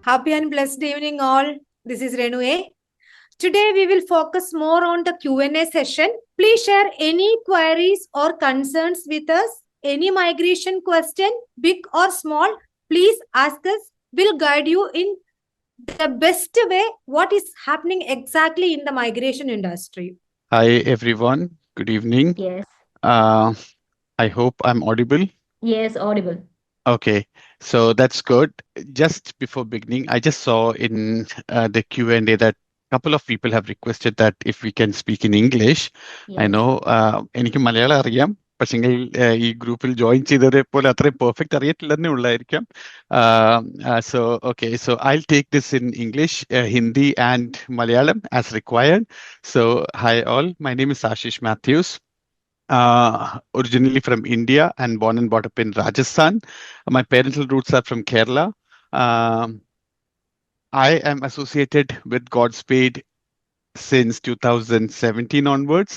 Happy and blessed evening all. This is Renu A. Today we will focus more on the Q&A session. Please share any queries or concerns with us. Any migration question, big or small, please ask us. We'll guide you in the best way what is happening exactly in the migration industry. Hi everyone, good evening. Yes, Uh, I hope I'm audible. yes, audible. Okay, so that's good. Just before beginning, I just saw in the Q&A that a couple of people have requested that if we can speak in English. I Yes. know എനിക്ക് മലയാളം അറിയാം പക്ഷെങ്കിൽ ഈ ഗ്രൂപ്പിൽ join ചെയ്തവരെ പോലെ അത്രയും perfect അറിയത്തില്ലെന്നേ ഉള്ളായിരിക്കാം so okay, so I'll take this in English, Hindi and Malayalam as required. So hi all, my name is Ashish Mathews. Originally from India and born and brought up in Rajasthan. My parental roots are from Kerala. Um, I am associated with Godspeed since 2017 onwards,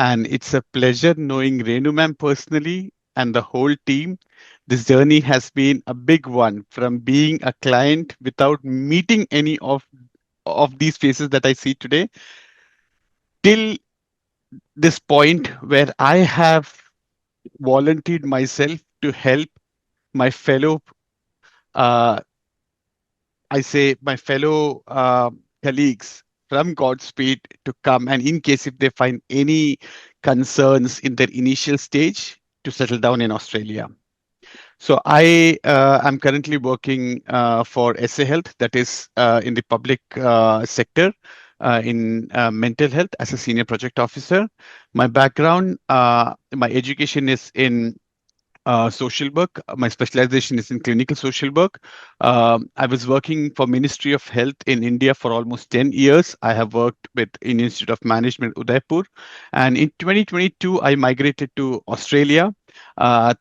and it's a pleasure knowing Renu ma'am personally and the whole team. This journey has been a big one, from being a client without meeting any of these faces that I see today till this point where I have volunteered myself to help my fellow, uh, I say my fellow colleagues from Godspeed to come, and in case if they find any concerns in their initial stage, to settle down in Australia. So I am currently working for SA Health, that is in the public sector in mental health as a senior project officer. My background, my education is in social work. My specialization is in clinical social work. I was working for Ministry of Health in India for almost 10 years. I have worked with Indian Institute of Management, Udaipur. And in 2022, I migrated to Australia.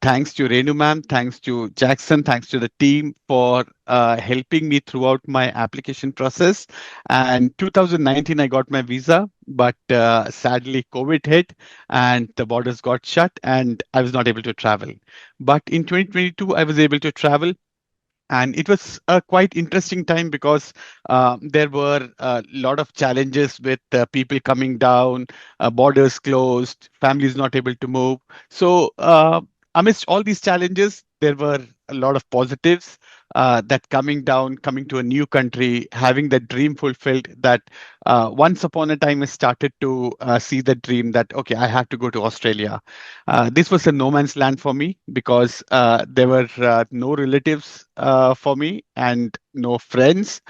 Thanks to Renu ma'am, thanks to Jackson, thanks to the team for helping me throughout my application process. And 2019, I got my visa, but sadly, COVID hit and the borders got shut and I was not able to travel. But in 2022, I was able to travel. And it was a quite interesting time because there were a lot of challenges with people coming down, borders closed, families not able to move. So, amidst all these challenges, there were a lot of positives that coming down, coming to a new country, having that dream fulfilled. That once upon a time, I started to see the dream that, okay, I have to go to Australia. This was a no man's land for me because there were no relatives for me and no friends.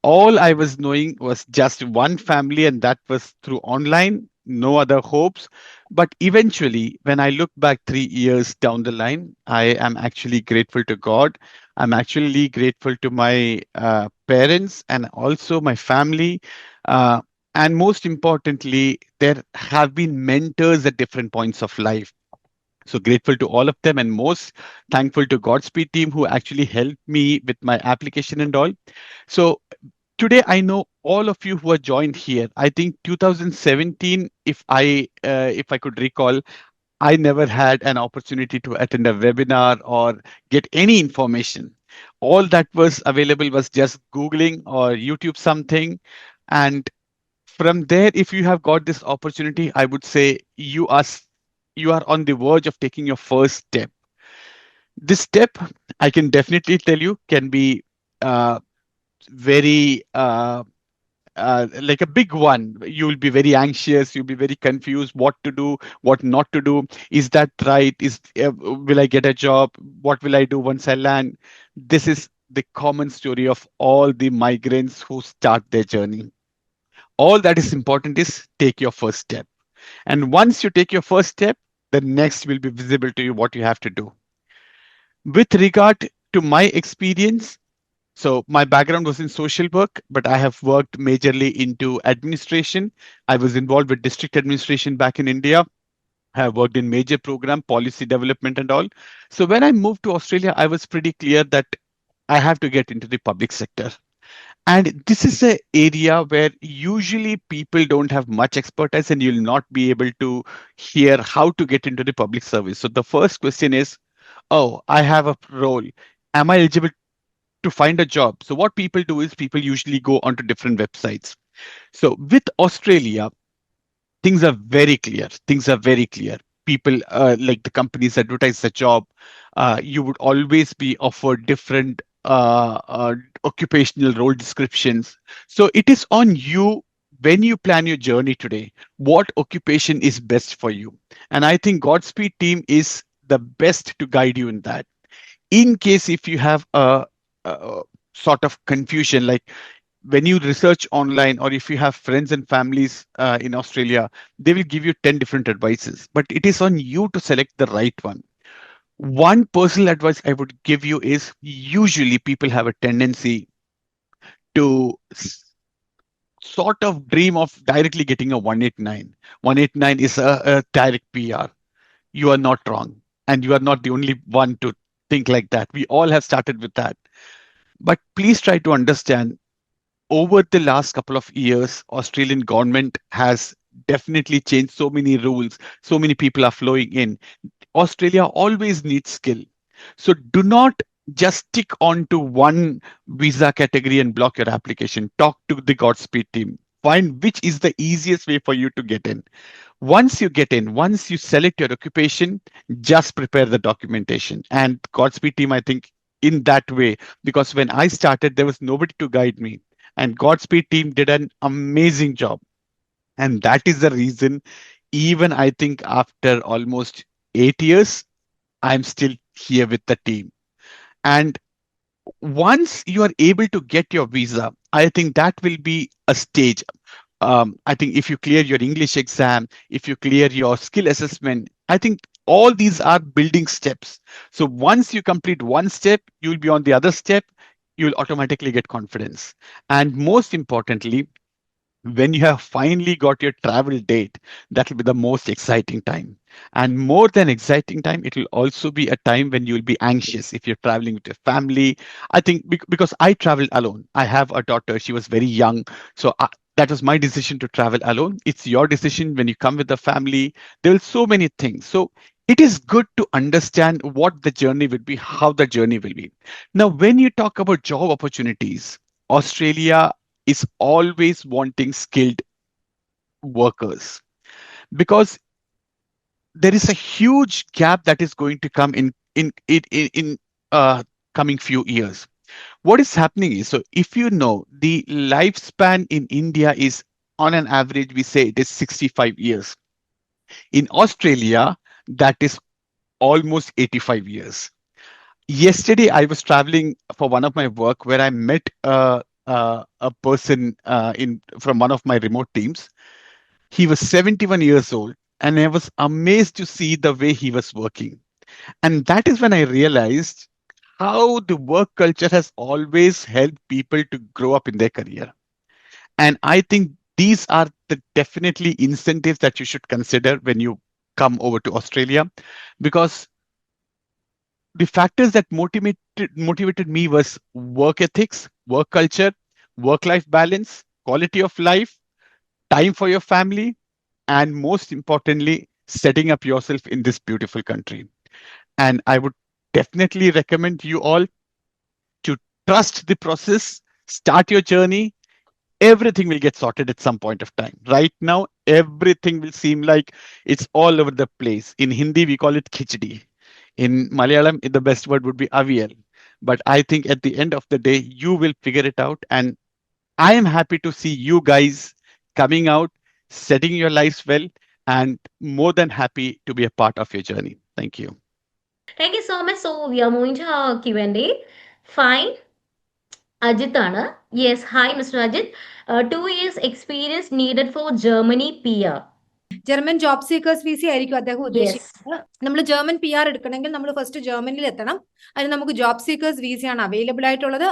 All I was knowing was just one family, and that was through online, no other hopes. But eventually, when I look back 3 years down the line, I am actually grateful to God. I'm actually grateful to my parents and also my family. Uh, and most importantly, there have been mentors at different points of life. So grateful to all of them, and most thankful to Godspeed team who actually helped me with my application and all. So today I know all of you who are joined here. I think 2017, if I could recall, I never had an opportunity to attend a webinar or get any information. All that was available was just Googling or YouTube something. And from there, if you have got this opportunity, I would say you are on the verge of taking your first step. This step, I can definitely tell you, can be very like a big one. You will be very anxious. You'll be very confused. What to do? What not to do? Is that right? Will I get a job? What will I do once I land? This is the common story of all the migrants who start their journey. All that is important is take your first step. And once you take your first step, the next will be visible to you what you have to do. With regard to my experience, so my background was in social work, but I have worked majorly into administration. I was involved with district administration back in India. I have worked in major program, policy development and all. So when I moved to Australia, I was pretty clear that I have to get into the public sector. And this is an area where usually people don't have much expertise and you'll not be able to hear how to get into the public service. So the first question is, oh, I have a role. Am I eligible? to find a job. So what people do is people usually go onto different websites. So with Australia, things are very clear. Things are very clear. People like the companies advertise the job. You would always be offered different occupational role descriptions. So it is on you when you plan your journey today, what occupation is best for you. And I think Godspeed team is the best to guide you in that. In case if you have a sort of confusion, like when you research online or if you have friends and families in Australia, they will give you 10 different advices, but it is on you to select the right one. One personal advice I would give you is usually people have a tendency to sort of dream of directly getting a 189. 189 is a direct PR. You are not wrong. And you are not the only one to think like that. We all have started with that. But please try to understand over the last couple of years, Australian government has definitely changed so many rules. So many people are flowing in. Australia always needs skill. So do not just stick on to one visa category and block your application. Talk to the Godspeed team. Find which is the easiest way for you to get in. Once you get in, once you select your occupation, just prepare the documentation. And Godspeed team, I think, in that way, because when I started, there was nobody to guide me. And Godspeed team did an amazing job. And that is the reason, even I think after almost 8 years, I'm still here with the team. And once you are able to get your visa, I think that will be a stage. I think if you clear your English exam, if you clear your skill assessment, I think all these are building steps. So once you complete one step, you'll be on the other step, you'll automatically get confidence. And most importantly, when you have finally got your travel date, that will be the most exciting time. And more than exciting time, it will also be a time when you will be anxious if you're traveling with your family. I think because I traveled alone. I have a daughter. She was very young. So that was my decision to travel alone. It's your decision when you come with the family. There are so many things. So it is good to understand what the journey will be, how the journey will be. Now, when you talk about job opportunities, Australia is always wanting skilled workers because there is a huge gap that is going to come in coming few years. What is happening is, so if you know, the lifespan in India is on an average, we say it is 65 years. In Australia, that is almost 85 years. Yesterday, I was traveling for one of my work where I met a person in from one of my remote teams. He was 71 years old, and I was amazed to see the way he was working. And that is when I realized how the work culture has always helped people to grow up in their career. And I think these are the definitely incentives that you should consider when you come over to Australia, because the factors that motivated me was work ethics, work culture, work life balance, quality of life, time for your family, and most importantly, setting up yourself in this beautiful country. And I would definitely recommend you all to trust the process, start your journey. Everything will get sorted at some point of time. Right now, everything will seem like it's all over the place. In Hindi, we call it khichdi. In Malayalam, the best word would be avial. But I think at the end of the day, you will figure it out. And I am happy to see you guys coming out, setting your lives well, and more than happy to be a part of your journey. Thank you. Thank you so much. So we are moving to our Q&A. Fine. Ajitana. Yes. Hi, Mr. Ajit. 2 years experience needed for Germany PR. German job seekers visa ആയിരിക്കും അദ്ദേഹം Yes. ഉദ്ദേശിക്കുന്നത്. നമ്മൾ German P R എടുക്കണമെങ്കിൽ നമ്മൾ first ജർമ്മനിയിൽ എത്തണം. അതിന് നമുക്ക് ജോബ് സീക്കേഴ്സ് വിസയാണ് അവൈലബിൾ ആയിട്ടുള്ളത്.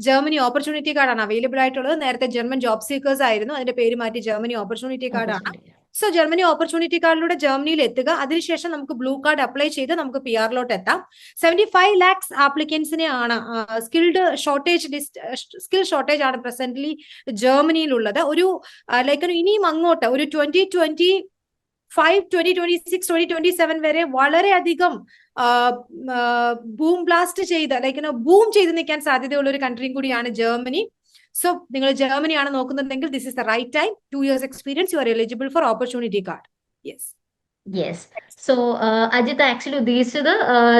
ജർമ്മനി ഓപ്പർച്യൂണിറ്റി കാർഡാണ് അവൈലബിൾ ആയിട്ടുള്ളത്. നേരത്തെ ജർമ്മൻ ജോബ് സീക്കേഴ്സ് ആയിരുന്നു, അതിന്റെ പേര് മാറ്റി ജർമ്മനി ഓപ്പർച്യൂണിറ്റി കാർഡാണ്. സോ ജർമ്മനി ഓപ്പർച്യൂണിറ്റി കാർഡിലൂടെ ജർമ്മനിയിൽ എത്തുക. അതിനുശേഷം നമുക്ക് ബ്ലൂ കാർഡ് അപ്ലൈ ചെയ്ത് നമുക്ക് പി ആറിലോട്ട് എത്താം. 75 lakhs ആപ്ലിക്കൻസിനെ ആണ് സ്കിൽ ഷോർട്ടേജ് ആണ് പ്രസന്റ്ലി ജർമ്മനിയിലുള്ളത്. ഒരു ലൈക്ക് ഇനിയും അങ്ങോട്ട് ഒരു 2020 2026-2027 വരെ വളരെയധികം ബൂം ബ്ലാസ്റ്റ് ചെയ്ത് ബൂം ചെയ്ത് നിൽക്കാൻ സാധ്യതയുള്ള ഒരു കൺട്രിയും കൂടിയാണ് ജർമ്മനി. സോ നിങ്ങൾ ജർമ്മനിയാണ് നോക്കുന്നുണ്ടെങ്കിൽ this is the right time. 2 years experience, you are eligible for opportunity card. Yes. So, Ajith actually ഉദ്ദേശിച്ചത്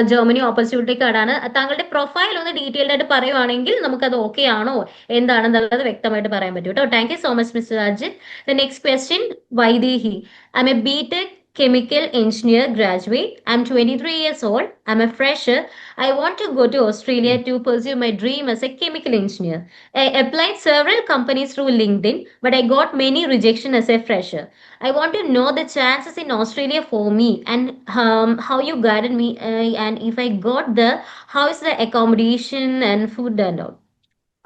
ജർമ്മനി ഓപ്പർച്യൂണിറ്റി കാർഡാണ്. താങ്കളുടെ പ്രൊഫൈൽ ഒന്ന് ഡീറ്റെയിൽഡ് ആയിട്ട് പറയുവാണെങ്കിൽ നമുക്കത് ഓക്കെ ആണോ എന്താണെന്നുള്ളത് വ്യക്തമായിട്ട് പറയാൻ പറ്റും കേട്ടോ. Thank you so much mister Ajith. The next question, Vaidehi. I M A BTech chemical engineer graduate. I'm 23 years old. I'm a fresher. I want to go to Australia to pursue my dream as a chemical engineer. I applied several companies through LinkedIn, but I got many rejection as a fresher. I want to know the chances in Australia for me and how you guided me, and if I got there, how is the accommodation and food and all?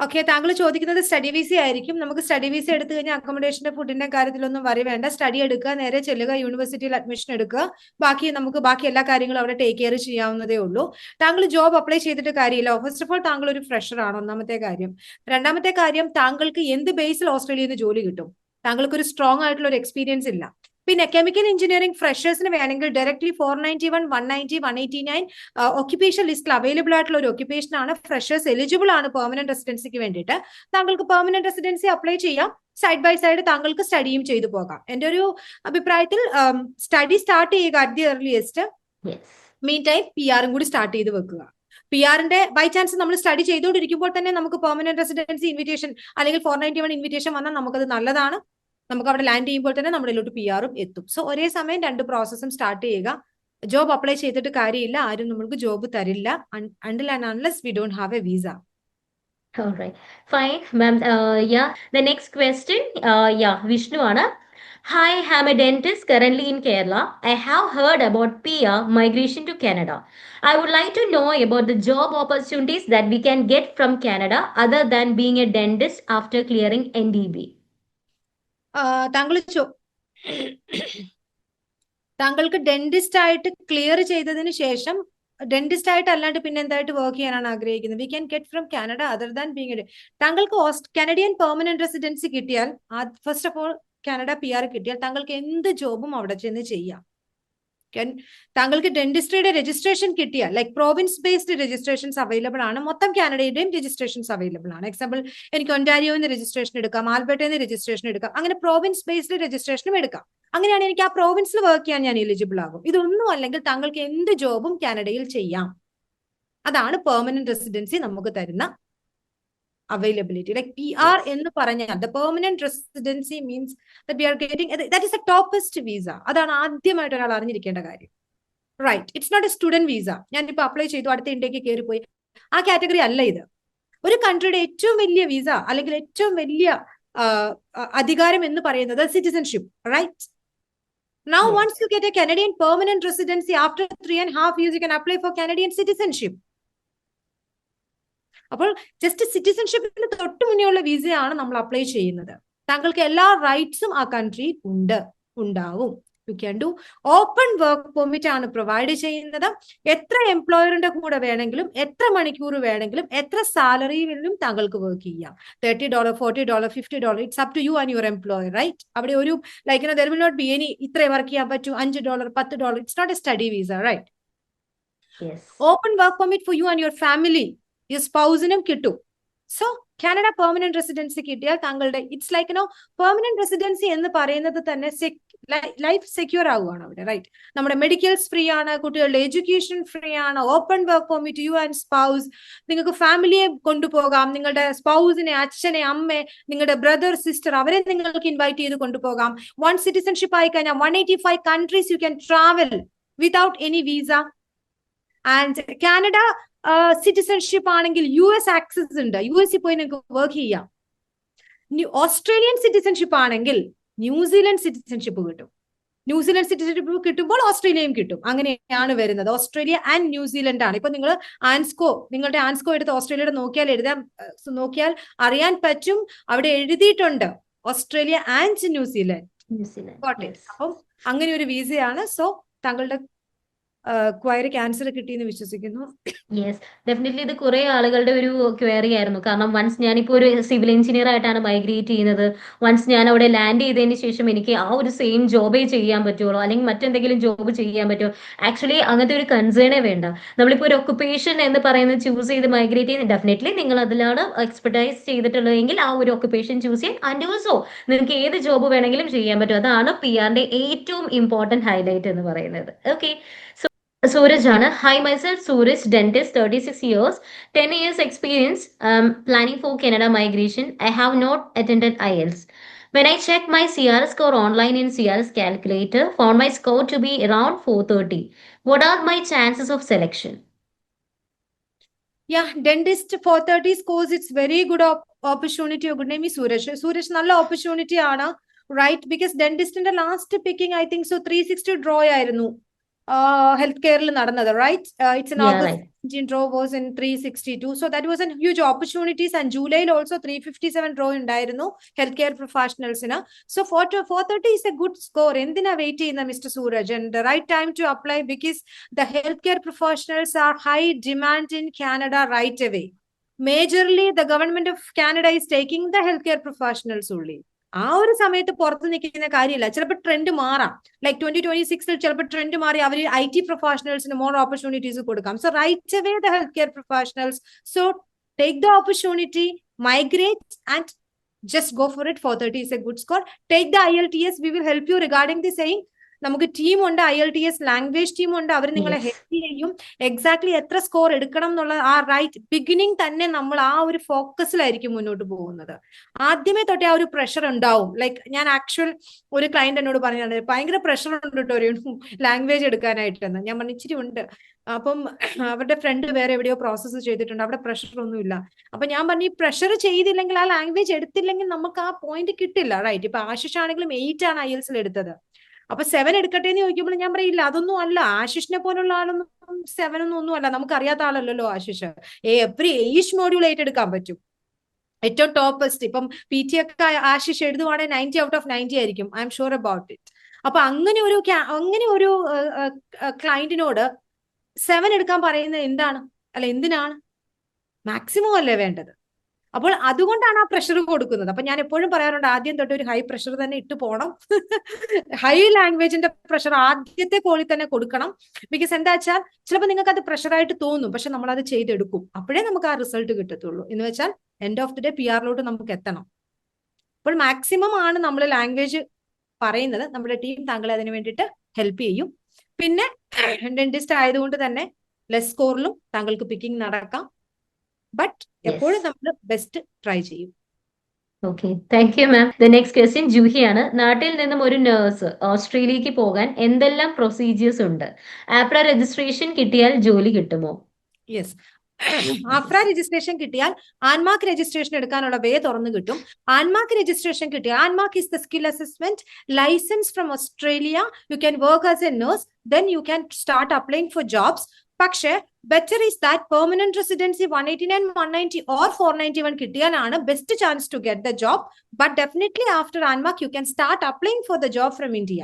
Okay, താങ്കൾ ചോദിക്കുന്നത് study visa ആയിരിക്കും. നമുക്ക് study visa എടുത്തു കഴിഞ്ഞാൽ അക്കോമഡേഷന്റെ ഫുഡിന്റെ കാര്യത്തിലൊന്നും വരി വേണ്ട. Study എടുക്കുക, നേരെ ചെല്ലുക, യൂണിവേഴ്സിറ്റിയിൽ അഡ്മിഷൻ എടുക്കുക, ബാക്കി എല്ലാ കാര്യങ്ങളും അവിടെ ടേക്ക് കെയർ ചെയ്യാവുന്നതേ ഉള്ളൂ. താങ്കൾ ജോബ് അപ്ലൈ ചെയ്തിട്ട് കാര്യമില്ല. ഫസ്റ്റ് ഓഫ് ഓൾ താങ്കൾ ഒരു ഫ്രഷർ ആണ്, ഒന്നാമത്തെ കാര്യം. രണ്ടാമത്തെ കാര്യം, താങ്കൾക്ക് എന്ത് ബേസിൽ ഓസ്ട്രേലിയയിൽ നിന്ന് ജോലി കിട്ടും? താങ്കൾക്ക് ഒരു സ്ട്രോങ് ആയിട്ടുള്ള ഒരു എക്സ്പീരിയൻസ് ഇല്ല. പിന്നെ കെമിക്കൽ എഞ്ചിനീയറിംഗ് ഫ്രഷേഴ്സിന് വേണമെങ്കിൽ ഡയറക്ട്ലി 491, 190, 189 ഓക്യുപ്പേഷൻ ലിസ്റ്റിൽ അവൈലബിൾ ആയിട്ടുള്ള ഒരു ഒക്യുപ്പേഷൻ ആണ്. ഫ്രഷേഴ്സ് എലിജിബിൾ ആണ് പെർമനന്റ് റെസിഡൻസിക്ക് വേണ്ടിയിട്ട്. താങ്കൾക്ക് പെർമനന്റ് റെസിഡൻസി അപ്ലൈ ചെയ്യാം. സൈഡ് ബൈ സൈഡ് താങ്കൾക്ക് സ്റ്റഡിയും ചെയ്തു പോകാം. എന്റെ ഒരു അഭിപ്രായത്തിൽ സ്റ്റഡി സ്റ്റാർട്ട് ചെയ്യുക at the earliest. Mean time PR കൂടി സ്റ്റാർട്ട് ചെയ്ത് വെക്കുക. PR-ന്റെ ബൈ ചാൻസ് നമ്മൾ സ്റ്റഡി ചെയ്തുകൊണ്ടിരിക്കുമ്പോൾ തന്നെ നമുക്ക് പെർമനന്റ് റെസിഡൻസി ഇൻവിറ്റേഷൻ അല്ലെങ്കിൽ 491 ഇൻവിറ്റേഷൻ വന്നാൽ നമുക്കത് നല്ലതാണ്. നമുക്ക് അവിടെ ലാൻഡ് ചെയ്യുമ്പോൾ തന്നെ നമ്മുടെ ഇതിലോട്ട് PR-ഉം എത്തും. സോ ഒരേ സമയം 2 പ്രോസസ്സും സ്റ്റാർട്ട് ചെയ്യുക. ജോബ് അപ്ലൈ ചെയ്തിട്ട് കാര്യമില്ല, ആരും നമ്മൾക്ക് ജോബ് തരില്ല until and unless we don't have a visa. All right, fine, ma'am. The next question, Vishnu Anna. Hi, I'm a dentist currently in Kerala. I have heard about PR migration to Canada. I would like to know about the job opportunities that we can get from Canada other than being a dentist after clearing NDB. താങ്കൾക്ക് dentist ആയിട്ട് clear ചെയ്തതിന് ശേഷം dentist ആയിട്ട് അല്ലാണ്ട് പിന്നെ എന്തായിട്ട് work ചെയ്യാനാണ് ആഗ്രഹിക്കുന്നത്? We can get from Canada other than being താങ്കൾക്ക് കനഡിയൻ പെർമനന്റ് റെസിഡൻസി കിട്ടിയാൽ, first of all Canada PR കിട്ടിയാൽ താങ്കൾക്ക് എന്ത് ജോബും അവിടെ ചെന്ന് ചെയ്യാം. താങ്കൾക്ക് ഡെന്റിസ്ട്രിയുടെ രജിസ്ട്രേഷൻ കിട്ടിയാൽ, like province based registrations available ആണ്. മൊത്തം കാനഡയുടെയും രജിസ്ട്രേഷൻസ് അവൈലബിൾ ആണ്. എക്സാമ്പിൾ, എനിക്ക് ഒന്റാരിയോന്ന് രജിസ്ട്രേഷൻ എടുക്കാം, ആൽബർട്ടയിൽ നിന്ന് രജിസ്ട്രേഷൻ എടുക്കാം. അങ്ങനെ പ്രോവിൻസ് ബേസ്ഡ് രജിസ്ട്രേഷനും എടുക്കാം. അങ്ങനെയാണ് എനിക്ക് ആ പ്രോവിൻസിൽ വർക്ക് ചെയ്യാൻ ഞാൻ എലിജിബിൾ ആകും. ഇതൊന്നും അല്ലെങ്കിൽ താങ്കൾക്ക് എന്ത് ജോബും കാനഡയിൽ ചെയ്യാം. അതാണ് പെർമനന്റ് റെസിഡൻസി നമുക്ക് തരുന്ന availability. Like PR എന്ന് പറഞ്ഞാൽ the permanent residency means that we are getting, that is a topest visa. അതാണ് ആദ്യമായിട്ട് ഒരാൾ അറിഞ്ഞിരിക്കേണ്ട കാര്യം. Right, it's not a student visa. ഞാനിപ്പോ അപ്ലൈ ചെയ്തു, അടുത്ത ഇന്ത്യക്ക് കയറിപ്പോയി, ആ കാറ്റഗറി അല്ല ഇത്. ഒരു കൺട്രിയുടെ ഏറ്റവും വലിയ വിസ അല്ലെങ്കിൽ ഏറ്റവും വലിയ അധികാരം എന്ന് പറയുന്നത് സിറ്റിസൺഷിപ്പ്. Right, now once you get a Canadian permanent residency, after 3.5 years you can apply for Canadian citizenship. അപ്പോൾ ജസ്റ്റ് സിറ്റിസൺഷിപ്പിന് തൊട്ട് മുന്നേ ഉള്ള വിസയാണ് നമ്മൾ അപ്ലൈ ചെയ്യുന്നത്. താങ്കൾക്ക് എല്ലാ റൈറ്റ്സും ആ കൺട്രി ഉണ്ടാവും. You can do open work permit ആണ് പ്രൊവൈഡ് ചെയ്യുന്നത്. എത്ര എംപ്ലോയറിന്റെ കൂടെ വേണമെങ്കിലും, എത്ര മണിക്കൂർ വേണമെങ്കിലും, എത്ര സാലറിയിലും താങ്കൾക്ക് വർക്ക് ചെയ്യാം. $30, $40, $50, it's up to you and your employer. Right, അവിടെ ഒരു like there will not be any ഇത്ര വർക്ക് ചെയ്യാൻ പറ്റൂ, $5, $10. It's not a study visa. Right, open work permit for you and your family, ഈ സ്പൗസിനും കിട്ടും. സോ കാനഡ പെർമനന്റ് റെസിഡൻസി കിട്ടിയാൽ താങ്കളുടെ ഇറ്റ്സ് ലൈക്ക് പെർമനന്റ് റെസിഡൻസി എന്ന് പറയുന്നത് തന്നെ ലൈഫ് സെക്യൂർ ആവുകയാണ് അവിടെ. റൈറ്റ്, നമ്മുടെ മെഡിക്കൽസ് ഫ്രീ ആണ്, കുട്ടികളുടെ എഡ്യൂക്കേഷൻ ഫ്രീ ആണ്, open work permit, you and spouse. നിങ്ങൾക്ക് ഫാമിലിയെ കൊണ്ടുപോകാം, നിങ്ങളുടെ സ്പൗസിനെ, അച്ഛനെ, അമ്മയെ, നിങ്ങളുടെ ബ്രദർ, സിസ്റ്റർ, അവരെ നിങ്ങൾക്ക് ഇൻവൈറ്റ് ചെയ്ത് കൊണ്ടുപോകാം. വൺ സിറ്റിസൺഷിപ്പ് ആയി കഴിഞ്ഞാൽ 185 countries you can travel without any visa. And Canada citizenship ആണെങ്കിൽ US ആക്സസ് ഉണ്ട്, US പോയി നിങ്ങൾക്ക് വർക്ക് ചെയ്യാം. ഓസ്ട്രേലിയൻ സിറ്റിസൺഷിപ്പ് ആണെങ്കിൽ ന്യൂസിലൻഡ് സിറ്റിസൺഷിപ്പ് കിട്ടും. ന്യൂസിലൻഡ് സിറ്റിസൺഷിപ്പ് കിട്ടുമ്പോൾ ഓസ്ട്രേലിയയും കിട്ടും. അങ്ങനെയാണ് വരുന്നത്. ഓസ്ട്രേലിയ ആൻഡ് ന്യൂസിലൻഡ് ആണ്. ഇപ്പൊ നിങ്ങൾ നിങ്ങളുടെ ആൻസ്കോ എടുത്ത് ഓസ്ട്രേലിയയുടെ നോക്കിയാൽ അറിയാൻ പറ്റും, അവിടെ എഴുതിയിട്ടുണ്ട് ഓസ്ട്രേലിയ ആൻഡ് ന്യൂസിലൻഡ്. അപ്പം അങ്ങനെ ഒരു വിസയാണ്. സോ താങ്കളുടെ ക്വയറിക്ക് ആൻസർ കിട്ടിയെന്ന് വിശ്വസിക്കുന്നു. യെസ്, ഡെഫിനറ്റ്ലി ഇത് കുറെ ആളുകളുടെ ഒരു ക്വയറി ആയിരുന്നു. കാരണം വൺസ് ഞാനിപ്പോൾ ഒരു സിവിൽ എഞ്ചിനീയർ ആയിട്ടാണ് മൈഗ്രേറ്റ് ചെയ്യുന്നത്, വൺസ് ഞാൻ അവിടെ ലാൻഡ് ചെയ്തതിന് ശേഷം എനിക്ക് ആ ഒരു സെയിം ജോബേ ചെയ്യാൻ പറ്റുള്ളൂ, അല്ലെങ്കിൽ മറ്റെന്തെങ്കിലും ജോബ് ചെയ്യാൻ പറ്റുമോ? ആക്ച്വലി അങ്ങനത്തെ ഒരു കൺസേണേ വേണ്ട. നമ്മളിപ്പോൾ ഒരു ഒക്കുപേഷൻ എന്ന് പറയുന്നത് ചൂസ് ചെയ്ത് മൈഗ്രേറ്റ് ചെയ്യുന്നത്, ഡെഫിനറ്റ്ലി നിങ്ങൾ അതിലാണ് എക്സ്പെർട്ടൈസ് ചെയ്തിട്ടുള്ളതെങ്കിൽ ആ ഒരു ഒക്കുപേഷൻ ചൂസ് ചെയ്യാൻ, ആൻഡ് ഓൾസോ നിങ്ങൾക്ക് ഏത് ജോബ് വേണമെങ്കിലും ചെയ്യാൻ പറ്റും. അതാണ് PR-ന്റെ ഏറ്റവും ഇമ്പോർട്ടന്റ് ഹൈലൈറ്റ് എന്ന് പറയുന്നത്. Okay, Suraj Jana. Hi, myself Suraj, dentist, 36 years, 10 years experience, planning for Canada migration. I have not attended IELTS. When I checked my CRS score online in CRS calculator, found my score to be around 430. What are my chances of selection? Yeah, dentist 430 scores, it's very good opportunity. Good name is Suresh. Suresh, nalla opportunity aana, right? Because dentist in the last picking, I think so 360 draw ആയിരുന്നു. Healthcare നടന്നത്, right? It's in August. Right. Draw was in 362, so that was a huge opportunities. And July also 357 draw ഉണ്ടായിരുന്നു healthcare professionals. So 430 is a good score. എന്തിനാ wait ചെയ്യുന്ന Mr. Suraj? And the right time to apply, because the healthcare professionals are high demand in Canada right away. Majorly, the government of Canada is taking the healthcare professionals only. ആ ഒരു സമയത്ത് പുറത്ത് നിൽക്കുന്ന കാര്യമില്ല. ചിലപ്പോൾ trend മാറാം. Like 2026 ചിലപ്പോൾ trend മാറി അവർ IT പ്രൊഫഷണൽസിന് മോർ ഓപ്പർച്യൂണിറ്റീസ് കൊടുക്കാം. So right away the health care professionals, so take the opportunity, migrate and just go for it. 430 is a good score. Take the IELTS. We will help you regarding the saying. നമുക്ക് team ഉണ്ട്, IELTS language team ഉണ്ട്, അവർ നിങ്ങളെ help ചെയ്യും. Exactly എത്ര score എടുക്കണം എന്നുള്ള ആ right beginning തന്നെ നമ്മൾ ആ ഒരു ഫോക്കസിലായിരിക്കും മുന്നോട്ട് പോകുന്നത്. ആദ്യമേ തൊട്ടേ ആ ഒരു പ്രഷർ ഉണ്ടാവും. ലൈക്ക് ഞാൻ ആക്ച്വൽ ഒരു ക്ലയന്റ് എന്നോട് പറഞ്ഞാണ്, ഭയങ്കര പ്രഷർ ഉണ്ട് കേട്ടോ ഒരു ലാംഗ്വേജ് എടുക്കാനായിട്ടെന്ന്. ഞാൻ പറഞ്ഞു ഇച്ചിരി ഉണ്ട്. അപ്പം അവരുടെ ഫ്രണ്ട് വേറെ എവിടെയോ പ്രോസസ്സ് ചെയ്തിട്ടുണ്ട്, അവിടെ പ്രഷർ ഒന്നുമില്ല. അപ്പൊ ഞാൻ പറഞ്ഞു ഈ പ്രഷർ ചെയ്തില്ലെങ്കിൽ, ആ ലാംഗ്വേജ് എടുത്തില്ലെങ്കിൽ നമുക്ക് ആ പോയിന്റ് കിട്ടില്ല, റൈറ്റ്? ഇപ്പൊ ആശിഷ് ആണെങ്കിലും 8 ആണ് IELTS എടുത്തത്. അപ്പൊ 7 എടുക്കട്ടെ എന്ന് ചോദിക്കുമ്പോൾ ഞാൻ പറയില്ല, അതൊന്നും അല്ല. ആശിഷിനെ പോലുള്ള ആളൊന്നും 7 ഒന്നും അല്ല. നമുക്ക് അറിയാത്ത ആളല്ലല്ലോ ആശിഷ്. എവറി ഈച്ച് മോഡ്യൂൾ ഏറ്റെടുക്കാൻ പറ്റും. ഏറ്റവും ടോപ്പസ്റ്റ് ഇപ്പം PT ഒക്കെ ആശിഷ് എഴുതുവാണെങ്കിൽ 90 out of 90 ആയിരിക്കും. I am sure about it. അപ്പൊ അങ്ങനെ ഒരു ക്ലയന്റിനോട് 7 എടുക്കാൻ പറയുന്നത് എന്താണ്? അല്ല എന്തിനാണ്? മാക്സിമം അല്ലേ വേണ്ടത്? അപ്പോൾ അതുകൊണ്ടാണ് ആ പ്രഷർ കൊടുക്കുന്നത്. അപ്പൊ ഞാൻ എപ്പോഴും പറയാറുണ്ട്, ആദ്യം തൊട്ട് ഒരു ഹൈ പ്രഷർ തന്നെ ഇട്ട് പോകണം. ഹൈ ലാംഗ്വേജിന്റെ പ്രഷർ ആദ്യത്തെ കോളിൽ തന്നെ കൊടുക്കണം. ബിക്കോസ് എന്താ വെച്ചാൽ ചിലപ്പോൾ നിങ്ങൾക്ക് അത് പ്രഷറായിട്ട് തോന്നും, പക്ഷെ നമ്മൾ അത് ചെയ്തെടുക്കും. അപ്പോഴേ നമുക്ക് ആ റിസൾട്ട് കിട്ടത്തുള്ളൂ. എന്ന് വെച്ചാൽ എൻഡ് ഓഫ് ദി ഡേ PR-ലോട്ട് നമുക്ക് എത്തണം. അപ്പോൾ മാക്സിമം ആണ് നമ്മൾ ലാംഗ്വേജ് പറയുന്നത്. നമ്മുടെ ടീം താങ്കളെ അതിന് വേണ്ടിയിട്ട് ഹെൽപ്പ് ചെയ്യും. പിന്നെ ഡെന്റിസ്റ്റ് ആയതുകൊണ്ട് തന്നെ ലെസ് സ്കോറിലും താങ്കൾക്ക് പിക്കിംഗ് നടക്കാം. ബട്ട് എപ്പോഴും നമ്മൾ ബെസ്റ്റ് ട്രൈ ചെയ്യും. Okay, thank you ma'am. The next question ജൂഹിയാണ്. നാട്ടിൽ നിന്നും ഒരു നേഴ്സ് ഓസ്ട്രേലിയക്ക് പോകാൻ എന്തെല്ലാം പ്രൊസീജിയേഴ്സ് ഉണ്ട്? ആപ്ര രജിസ്ട്രേഷൻ കിട്ടിയാൽ ജോലി കിട്ടുമോ? യെസ്, ആഫ്ര രജിസ്ട്രേഷൻ കിട്ടിയാൽ ആൻമാർക്ക് രജിസ്ട്രേഷൻ എടുക്കാനുള്ള വേ തുറന്നു കിട്ടും. ആൻമാർക്ക് രജിസ്ട്രേഷൻ കിട്ടിയാൽ, ആൻമാർക്ക് is the skill assessment license from Australia. You can work as a nurse, then you can start applying for jobs. പക്ഷേ better is that permanent residency 189, 190 or 491 കിട്ടിയാലാണ് best chance to get the job. But definitely after ആൻമാർക്ക് you can start applying for the job from India.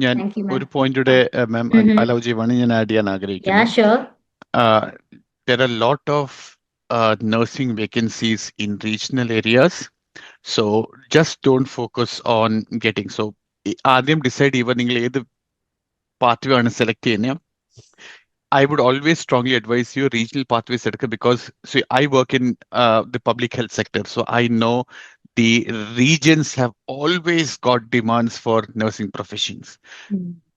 ഞാൻ ഒരു പോയിന്റുടെ മാം allow ചെയ്യുവാണ് ഞാൻ add ചെയ്യാൻ ആഗ്രഹിക്കുന്നു. There are a lot of nursing vacancies in regional areas, so just don't focus on getting. So ആദ്യം decide ചെയ്യുക നിങ്ങൾ ഏത് pathway ആണ് സെലക്ട് ചെയ്യുന്നത്. I would always strongly advise you regional pathways എടുക്കുക, because I work in the public health sector, so I know the regions have always got demands for nursing professions.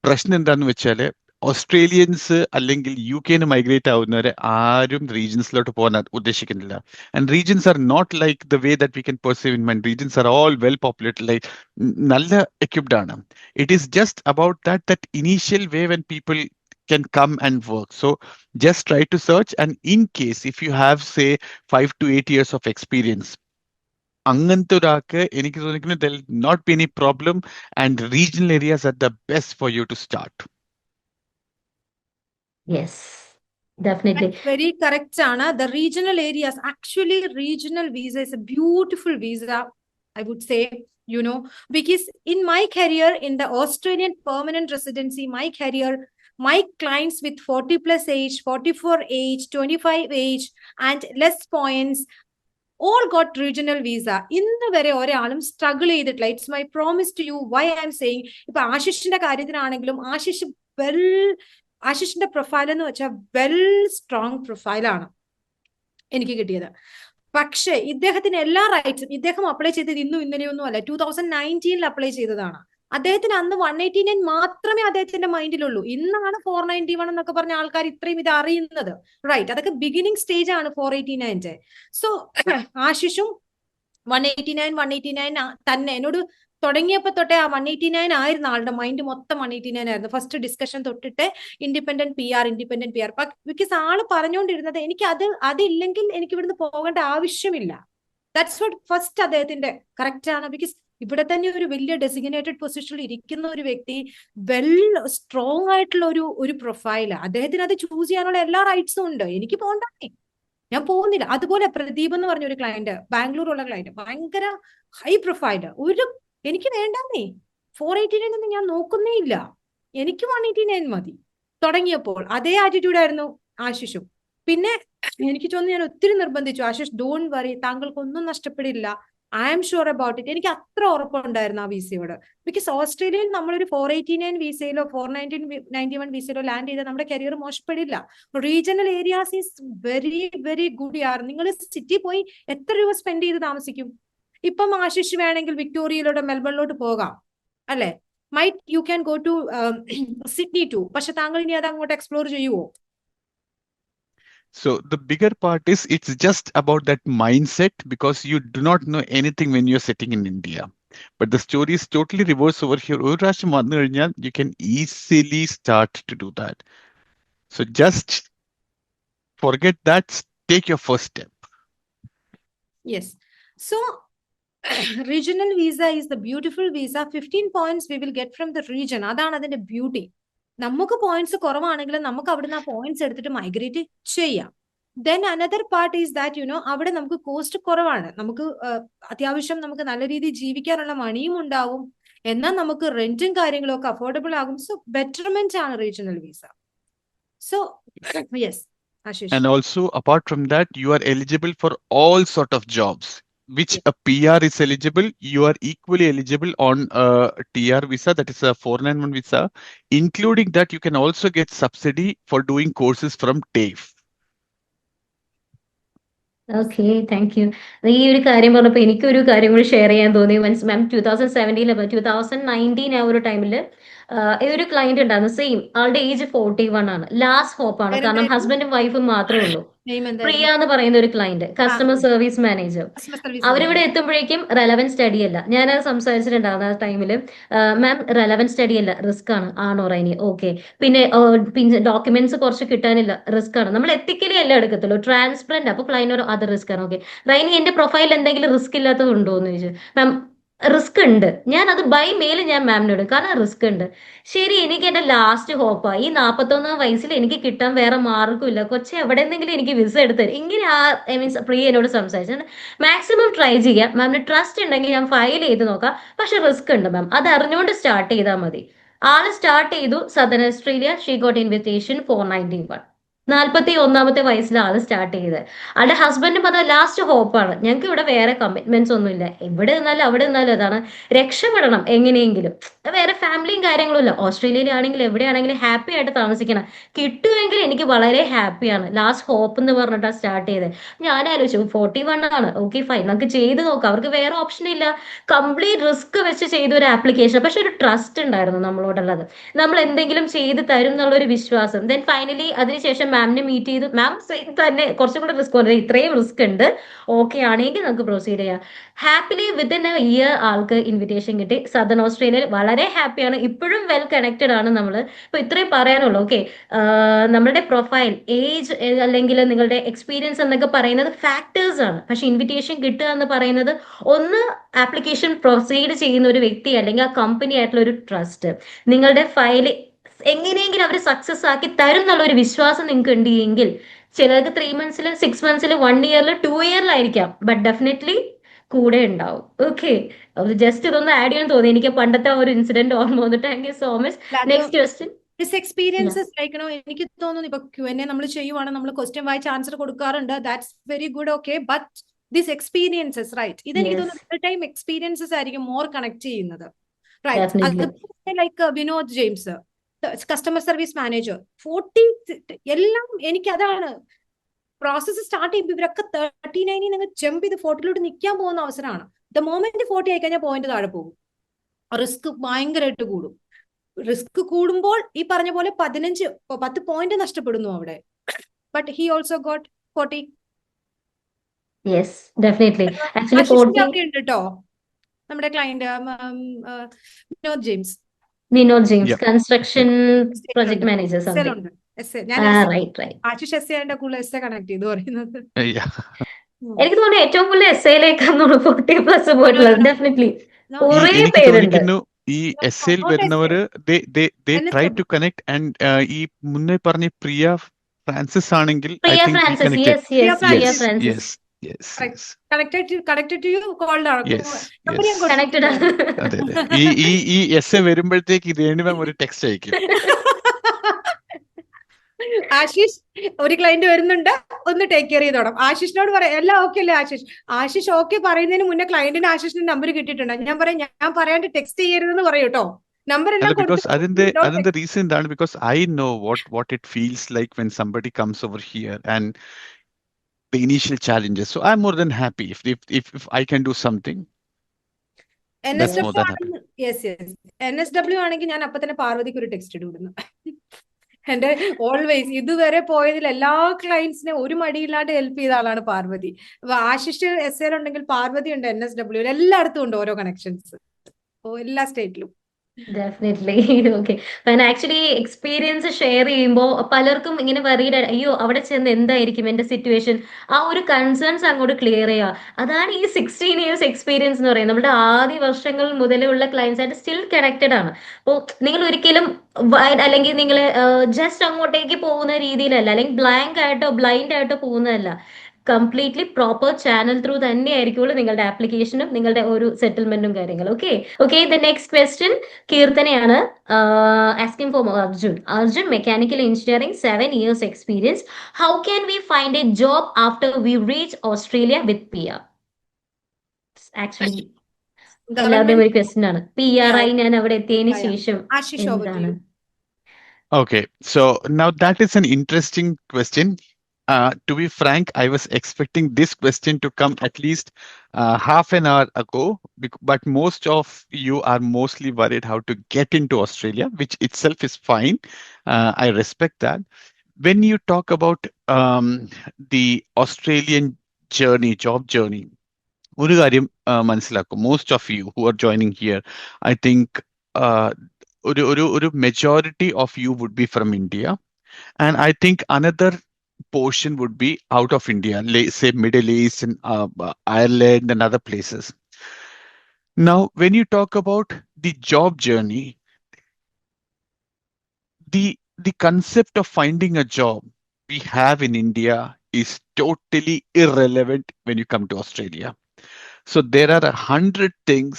പ്രശ്നം എന്താന്ന് വെച്ചാല് Australians അല്ലെങ്കിൽ UK-ന് migrate ആവുന്നവരെ ആരും റീജിയൻസിലോട്ട് പോകാൻ ഉദ്ദേശിക്കുന്നില്ല. And regions are not like the way that we can perceive in mind. Regions are all well populated, like നല്ല equipped ആണ്. It is just about that initial way when people can come and work. So just try to search, and in case if you have say 5 to 8 years of experience, അങ്ങനത്തെ ഒരാൾക്ക് എനിക്ക് തോന്നിക്കുന്നു there will not be any problem, and regional areas are the best for you to start. Yes, definitely. That's very correct, Anna. The regional areas, actually regional visa is a beautiful visa, I would say. because in my career in the Australian permanent residency, my clients with 40 plus age, 44 age, 25 age and less points all got regional visa. ഇന്ന് വരെ ഒരാളും struggle ചെയ്തിട്ടില്ല. It's my promise to you. Why I'm saying, ഇപ്പൊ ആശിഷിന്റെ കാര്യത്തിനാണെങ്കിലും ആശിഷിന്റെ profile എന്ന് വെച്ചാൽ well strong പ്രൊഫൈലാണ് എനിക്ക് കിട്ടിയത്. പക്ഷേ ഇദ്ദേഹത്തിന് എല്ലാ റൈറ്റ്സും, ഇദ്ദേഹം അപ്ലൈ ചെയ്തത് ഇന്നും ഇന്നലെയൊന്നും അല്ല, 2019 അപ്ലൈ ചെയ്തതാണ്. അദ്ദേഹത്തിന് അന്ന് 189 മാത്രമേ അദ്ദേഹത്തിന്റെ മൈൻഡിലുള്ളൂ. ഇന്നാണ് 491 എന്നൊക്കെ പറഞ്ഞ ആൾക്കാർ ഇത്രയും ഇത് അറിയുന്നത്. റൈറ്റ്, അതൊക്കെ ബിഗിനിങ് സ്റ്റേജ് ആണ് 489. സോ ആശിഷും 189 തന്നെ എന്നോട് തുടങ്ങിയപ്പോ തൊട്ടേ ആ 189 ആയിരുന്നു ആളുടെ മൈൻഡ് മൊത്തം 189 ആയിരുന്നു. ഫസ്റ്റ് ഡിസ്കഷൻ തൊട്ടിട്ട് ഇൻഡിപെൻഡന്റ് പി ആർ. ബിക്കോസ് ആള് പറഞ്ഞുകൊണ്ടിരുന്നത് എനിക്ക് അതില്ലെങ്കിൽ എനിക്ക് ഇവിടുന്ന് പോകേണ്ട ആവശ്യമില്ല. ദാറ്റ്സ് വാട്ട് ഫസ്റ്റ് അദ്ദേഹത്തിന്റെ കറക്റ്റ് ആണ്. ബിക്കോസ് ഇവിടെ തന്നെ ഒരു വലിയ ഡെസിഗ്നേറ്റഡ് പൊസിഷനിൽ ഇരിക്കുന്ന ഒരു വ്യക്തി, വെൽ സ്ട്രോങ് ആയിട്ടുള്ള ഒരു പ്രൊഫൈല്, അദ്ദേഹത്തിന് അത് ചൂസ് ചെയ്യാനുള്ള എല്ലാ റൈറ്റ്സും ഉണ്ട്. എനിക്ക് പോകണ്ടേ, ഞാൻ പോകുന്നില്ല. അതുപോലെ പ്രദീപ് എന്ന് പറഞ്ഞ ഒരു ക്ലയന്റ്, ബാംഗ്ലൂരുള്ള ക്ലയന്റ്, ഭയങ്കര ഹൈ പ്രൊഫൈല്, എനിക്ക് വേണ്ടേ 489 ഒന്നും ഞാൻ നോക്കുന്നേ ഇല്ല, എനിക്ക് 189 മതി. തുടങ്ങിയപ്പോൾ അതേ ആറ്റിറ്റ്യൂഡ് ആയിരുന്നു ആശിഷും. പിന്നെ എനിക്ക് തോന്നുന്നു ഞാൻ ഒത്തിരി നിർബന്ധിച്ചു, ആശിഷ് ഡോണ്ട് വറി, താങ്കൾക്കൊന്നും നഷ്ടപ്പെടില്ല, I am sure about it. എനിക്ക് അത്ര ഉറപ്പുണ്ടായിരുന്നു ആ വിസയോട്. ബിക്കോസ് ഓസ്ട്രേലിയയിൽ നമ്മളൊരു 489 വിസയിലോ 491 വിസയിലോ ലാൻഡ് ചെയ്താൽ നമ്മുടെ കരിയർ മോശപ്പെടില്ല. Regional areas is very very good യാർ. നിങ്ങൾ സിറ്റി പോയി എത്ര രൂപ സ്പെൻഡ് ചെയ്ത് താമസിക്കും? ഇപ്പം ആശിഷ് വേണമെങ്കിൽ വിക്ടോറിയയിലൂടെ മെൽബണിലോട്ട് പോകാം അല്ലെ, you can go to Sydney too. പക്ഷെ താങ്കൾ ഇനി അത് അങ്ങോട്ട് എക്സ്പ്ലോർ ചെയ്യുവോ? So the bigger part is it's just about that mindset, because you do not know anything when you're sitting in India. But the story is totally reverse over here. ഒരു പ്രാവശ്യം വന്നു കഴിഞ്ഞാൽ you can easily start to do that. So just forget that, take your first step. Yes. So regional visa is the beautiful visa. 15 points we will get from the region. അതാണ് അതിന്റെ beauty. നമുക്ക് points കുറവാണെങ്കിലും നമുക്ക് അവിടുന്ന് ആ points എടുത്തിട്ട് migrate ചെയ്യാം. Then another part is that അവിടെ നമുക്ക് കോസ്റ്റ് കുറവാണ്. നമുക്ക് അത്യാവശ്യം നമുക്ക് നല്ല രീതിയിൽ ജീവിക്കാനുള്ള മണിയും ഉണ്ടാവും. എന്നാൽ നമുക്ക് റെന്റും കാര്യങ്ങളും ഒക്കെ അഫോർഡബിൾ ആകും. സോ ബെറ്റർമെന്റ് ആണ് regional visa. So yes Ashish. And also apart from that, you are eligible for all sort of jobs which a PR is eligible. You are equally eligible on a TR visa, that is a 491 visa. Including that, you can also get subsidy for doing courses from TAFE. Okay, thank U. ഈ ഒരു കാര്യം പറഞ്ഞപ്പോൾ എനിക്കൊരു കാര്യം കൂടി share ചെയ്യാൻ തോന്നി. Means മാം 2017 2019 ആ ഒരു ടൈമിൽ ഒരു ക്ലയന്റ് ഉണ്ടായിരുന്നു. സെയിം ആളുടെ ഏജ് 41 ആണ്. ലാസ്റ്റ് ഹോപ്പ് ആണ്, കാരണം ഹസ്ബൻഡും വൈഫും മാത്രമേ ഉള്ളൂ. പ്രിയ എന്ന് പറയുന്ന ഒരു ക്ലയന്റ്, കസ്റ്റമർ സർവീസ് മാനേജർ. അവരിവിടെ എത്തുമ്പോഴേക്കും റെലവൻറ്റ് സ്റ്റഡി അല്ല. ഞാനത് സംസാരിച്ചിട്ടുണ്ടായിരുന്നു ആ ടൈമില്. മാം റെലവൻറ്റ് സ്റ്റഡി അല്ല, റിസ്ക് ആണ്. ആണോ റൈനി? ഓക്കെ. പിന്നെ ഡോക്യുമെന്റ്സ് കുറച്ച് കിട്ടാനില്ല, റിസ്ക് ആണ്. നമ്മൾ എത്തിക്കലി അല്ല എടുക്കത്തുള്ളൂ, ട്രാൻസ്പെറന്റ്. അപ്പൊ ക്ലയന്റ് അത് റിസ്ക് ആണ്. ഓക്കെ റൈനി, എന്റെ പ്രൊഫൈൽ എന്തെങ്കിലും റിസ്ക് ഇല്ലാത്തത് ഉണ്ടോ എന്ന് ചോദിച്ചു. മാം റിസ്ക് ഉണ്ട്, ഞാൻ അത് ബൈ മെയിൽ ഞാൻ മാമിനോട്, കാരണം റിസ്ക് ഉണ്ട്. ശരി, എനിക്ക് എന്റെ ലാസ്റ്റ് ഹോപ്പായി. ഈ 41 വയസ്സിൽ എനിക്ക് കിട്ടാൻ വേറെ മാർഗമില്ല, കൊച്ചെ എവിടെന്നെങ്കിലും എനിക്ക് വിസ എടുത്ത് ഇങ്ങനെ മീൻസ് പ്രിയ എന്നോട് സംസാരിച്ചു. മാക്സിമം ട്രൈ ചെയ്യാം, മാമിന് ട്രസ്റ്റ് ഉണ്ടെങ്കിൽ ഞാൻ ഫയൽ ചെയ്ത് നോക്കാം. പക്ഷെ റിസ്ക് ഉണ്ട് മാം, അത് അറിഞ്ഞുകൊണ്ട് സ്റ്റാർട്ട് ചെയ്താൽ മതി. ആള് സ്റ്റാർട്ട് ചെയ്തു southern Australia. She got invitation 491. 41 വയസ്സിൽ ആള് സ്റ്റാർട്ട് ചെയ്തത്. ആളുടെ ഹസ്ബൻഡും അത് ലാസ്റ്റ് ഹോപ്പാണ്. ഞങ്ങൾക്ക് ഇവിടെ വേറെ കമ്മിറ്റ്മെന്റ്സ് ഒന്നുമില്ല, എവിടെ നിന്നാലും അവിടെ നിന്നാലും അതാണ്, രക്ഷപ്പെടണം എങ്ങനെയെങ്കിലും, വേറെ ഫാമിലിയും കാര്യങ്ങളും ഇല്ല. ഓസ്ട്രേലിയയിലാണെങ്കിലും എവിടെയാണെങ്കിലും ഹാപ്പി ആയിട്ട് താമസിക്കണം. കിട്ടുമെങ്കിൽ എനിക്ക് വളരെ ഹാപ്പിയാണ്. ലാസ്റ്റ് ഹോപ്പ് എന്ന് പറഞ്ഞിട്ടാണ് സ്റ്റാർട്ട് ചെയ്തത്. ഞാൻ ആലോചിച്ചു 41 ആണ്, ഓക്കെ ഫൈൻ, നമുക്ക് ചെയ്ത് നോക്കാം. അവർക്ക് വേറെ ഓപ്ഷൻ ഇല്ല, കംപ്ലീറ്റ് റിസ്ക് വെച്ച് ചെയ്ത ഒരു ആപ്ലിക്കേഷൻ. പക്ഷെ ഒരു ട്രസ്റ്റ് ഉണ്ടായിരുന്നു നമ്മളോടുള്ളത്, നമ്മൾ എന്തെങ്കിലും ചെയ്ത് തരും എന്നുള്ളൊരു വിശ്വാസം. ദെൻ ഫൈനലി അതിനുശേഷം മാമിനെ മീറ്റ് ചെയ്തു. മാം തന്നെ കുറച്ചും കൂടെ റിസ്ക് പറഞ്ഞത്, ഇത്രയും റിസ്ക് ഉണ്ട്, ഓക്കെ ആണെങ്കിൽ നമുക്ക് പ്രൊസീഡ് ചെയ്യാം. ഹാപ്പിലി വിത്തിൻ എ ഇയർ ആൾക്ക് ഇൻവിറ്റേഷൻ കിട്ടി. സദൺ ഓസ്ട്രേലിയയിൽ വളരെ ഹാപ്പിയാണ്, ഇപ്പോഴും വെൽ കണക്റ്റഡ് ആണ് നമ്മൾ. ഇപ്പൊ ഇത്രയും പറയാനുള്ളൂ. ഓക്കെ, നമ്മുടെ പ്രൊഫൈൽ, ഏജ് അല്ലെങ്കിൽ നിങ്ങളുടെ എക്സ്പീരിയൻസ് എന്നൊക്കെ പറയുന്നത് ഫാക്ടേഴ്സ് ആണ്. പക്ഷെ ഇൻവിറ്റേഷൻ കിട്ടുക എന്ന് പറയുന്നത് ഒന്ന് ആപ്ലിക്കേഷൻ പ്രൊസീഡ് ചെയ്യുന്ന ഒരു വ്യക്തി അല്ലെങ്കിൽ ആ കമ്പനി ആയിട്ടുള്ള ഒരു ട്രസ്റ്റ്, നിങ്ങളുടെ ഫയൽ എങ്ങനെയെങ്കിലും അവർ സക്സസ് ആക്കി തരും എന്നുള്ള ഒരു വിശ്വാസം നിങ്ങൾക്ക് ഉണ്ടെങ്കിൽ, ചിലർക്ക് 3 months 6 months 1 year 2 year but definitely കൂടെ ഉണ്ടാവും. ഓക്കെ, ജസ്റ്റ് ഇതൊന്ന് ആഡ് ചെയ്യാൻ തോന്നി, എനിക്ക് പണ്ടത്തെ ആ ഒരു ഇൻസിഡന്റ് ഓർമ്മ വന്നു. Thank you so much. Next question. This experiences like എനിക്ക് തോന്നുന്നു ഇപ്പൊ Q&A നമ്മൾ ചെയ്യുവാണ്, നമ്മൾ ക്വസ്റ്റ്യൻ വായിച്ച് ആൻസർ കൊടുക്കാറുണ്ട്, that's very good. Okay, but this experiences right, ഇതെനിക്ക് തോന്നുന്നു റിയൽ ടൈം എക്സ്പീരിയൻസസ് ആയിരിക്കും മോർ കണക്ട് ചെയ്യുന്നത്. Right, like Vinod James, customer service manager, 40 എല്ലാം എനിക്ക് അതാണ് പ്രോസസ്സ് സ്റ്റാർട്ട് ചെയ്യുമ്പോൾ ഇവരൊക്കെ 39 നിങ്ങൾ ജമ്പ് ചെയ്ത് 40 നിൽക്കാൻ പോകുന്ന അവസരമാണ്. ദ മോമെന്റ് 40 ആയി കഴിഞ്ഞാൽ പോയിന്റ് താഴെ പോകും, റിസ്ക് ഭയങ്കരമായിട്ട് കൂടും. റിസ്ക് കൂടുമ്പോൾ ഈ പറഞ്ഞ പോലെ 10 പോയിന്റ് നഷ്ടപ്പെടുന്നു അവിടെ. But he also got 40. Yes, definitely. Actually 40 ഒക്കെ ഉണ്ട് കേട്ടോ നമ്മുടെ client Vinod James. Vinod James construction project manager ഉണ്ട്. ആശിഷ് എസ് എന്റെ കൂടുതൽ എസ് എ കണക്ട് ചെയ്തു പറയുന്നത്. എനിക്ക് തോന്നുന്നു ഏറ്റവും കൂടുതൽ എസ് എയിലേക്കാണ് 40+ പോയിട്ടുള്ളത്. ഡെഫിനറ്റ്ലി കുറേ പേരുണ്ട് ഈ എസ് എയിൽ വരുന്നവര് ട്രൈ ടു കണക്ട്. ആൻഡ് ഈ മുന്നേ പറഞ്ഞ പ്രിയ ഫ്രാൻസിസ് ആണെങ്കിൽ ഈ എസ് എ വരുമ്പോഴത്തേക്ക് രേണുമാം ഒരു ടെക്സ്റ്റ് അയക്കും. ആശിഷ് ഒരു ക്ലയന്റ് വരുന്നുണ്ട്, ഒന്ന് ടേക്ക് കെയർ ചെയ്തോണം. ആശിഷിനോട് പറയാം എല്ലാം ഓക്കെ അല്ലേ ആശിഷ്. ആശിഷ് ഓക്കെ പറയുന്നതിന് മുന്നേ ക്ലയന്റിന് ആശിഷിന്റെ നമ്പർ കിട്ടിയിട്ടുണ്ട്. ഞാൻ പറയാം ഞാൻ പറയാണ്ട് ടെക്സ്റ്റ് ചെയ്യരുതെന്ന് പറയും കേട്ടോ. നമ്പർ അതിന്റെ റീസൺ എന്താണ്? Because I know what it feels like when somebody comes over here and the initial challenges. So I'm more than happy if I can do something. NSW ആണെങ്കിൽ ഞാൻ അപ്പൊ തന്നെ പാർവതിക്ക് ഒരു ടെക്സ്റ്റ് ഇടുന്നു. എന്റെ ഓൾവേസ് ഇതുവരെ പോയതിൽ എല്ലാ ക്ലയൻസിനെ ഒരു മടിയില്ലാണ്ട് ഹെൽപ്പ് ചെയ്ത ആളാണ് പാർവതി. അപ്പൊ ആശിഷ് എസ് എൽ ഉണ്ടെങ്കിൽ പാർവതി ഉണ്ട് NSW, എല്ലായിടത്തും ഉണ്ട് ഓരോ കണക്ഷൻസ്, എല്ലാ സ്റ്റേറ്റിലും. Definitely. Okay, actually experience share ചെയ്യുമ്പോൾ പലർക്കും ഇങ്ങനെ വറീഡ്, അയ്യോ അവിടെ ചെന്ന് എന്തായിരിക്കും എന്റെ സിറ്റുവേഷൻ, ആ ഒരു കൺസേൺസ് അങ്ങോട്ട് ക്ലിയർ ചെയ്യുക. അതാണ് ഈ 16 years എക്സ്പീരിയൻസ് എന്ന് പറയുന്നത്. നമ്മുടെ ആദ്യ വർഷങ്ങൾ മുതലുള്ള ക്ലയൻസ് ആയിട്ട് സ്റ്റിൽ കണക്റ്റഡ് ആണ്. അപ്പോൾ നിങ്ങൾ ഒരിക്കലും അല്ലെങ്കിൽ നിങ്ങൾ ജസ്റ്റ് അങ്ങോട്ടേക്ക് പോകുന്ന രീതിയിലല്ല, അല്ലെങ്കിൽ ബ്ലാങ്ക് ആയിട്ടോ ബ്ലൈൻഡ് ആയിട്ടോ പോകുന്നതല്ല. കംപ്ലീറ്റ്ലി പ്രോപ്പർ ചാനൽ ത്രൂ തന്നെ ആയിരിക്കുള്ളൂ നിങ്ങളുടെ ആപ്ലിക്കേഷനും നിങ്ങളുടെ ഒരു സെറ്റിൽമെന്റും കാര്യങ്ങളും. ഓക്കെ, ദ നെക്സ്റ്റ് ക്വസ്റ്റ്യൻ കീർത്തനയാണ് asking for Arjun mechanical engineering, 7 years experience. How can we find a job after we reach Australia with PR? Actually എല്ലാവരുടെയും ഒരു ക്വസ്റ്റ്യൻ ആണ്. PR ആയി ഞാൻ അവിടെ എത്തിയതിനു ശേഷം എന്താണ്? Okay, so now that is an interesting question. To be frank, I was expecting this question to come at least half an hour ago, but most of you are mostly worried how to get into Australia, which itself is fine. I respect that. When you talk about the Australian journey, job journey, ഒരു കാര്യം മനസ്സിലാക്കും, most of you who are joining here, I think ഒരു majority of you would be from India, and I think another portion would be out of India, say Middle East and Ireland and other places. Now, when you talk about the job journey, the concept of finding a job we have in India is totally irrelevant when you come to Australia. So there are 100 things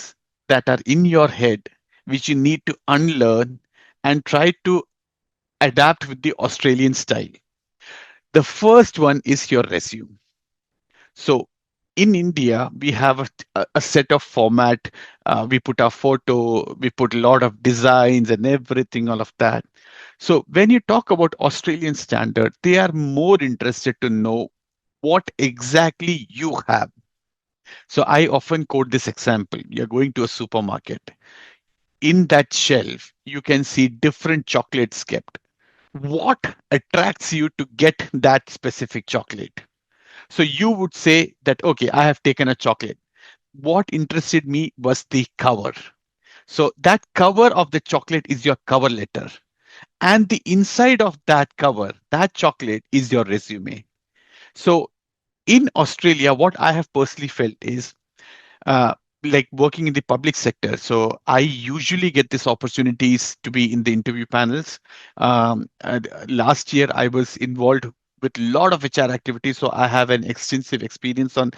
that are in your head which you need to unlearn and try to adapt with the Australian style. The first one is your resume. So in India, we have a set of format. We put our photo, we put a lot of designs and everything, all of that. So when you talk about Australian standard, they are more interested to know what exactly you have. So I often quote this example. You're going to a supermarket. In that shelf, you can see different chocolates kept. What attracts you to get that specific chocolate? So you would say that, okay, I have taken a chocolate. What interested me was the cover. So that cover of the chocolate is your cover letter. And the inside of that cover, that chocolate is your resume. So in Australia, what I have personally felt is like working in the public sector. So I usually get these opportunities to be in the interview panels. Last year, I was involved with a lot of HR activities, so I have an extensive experience on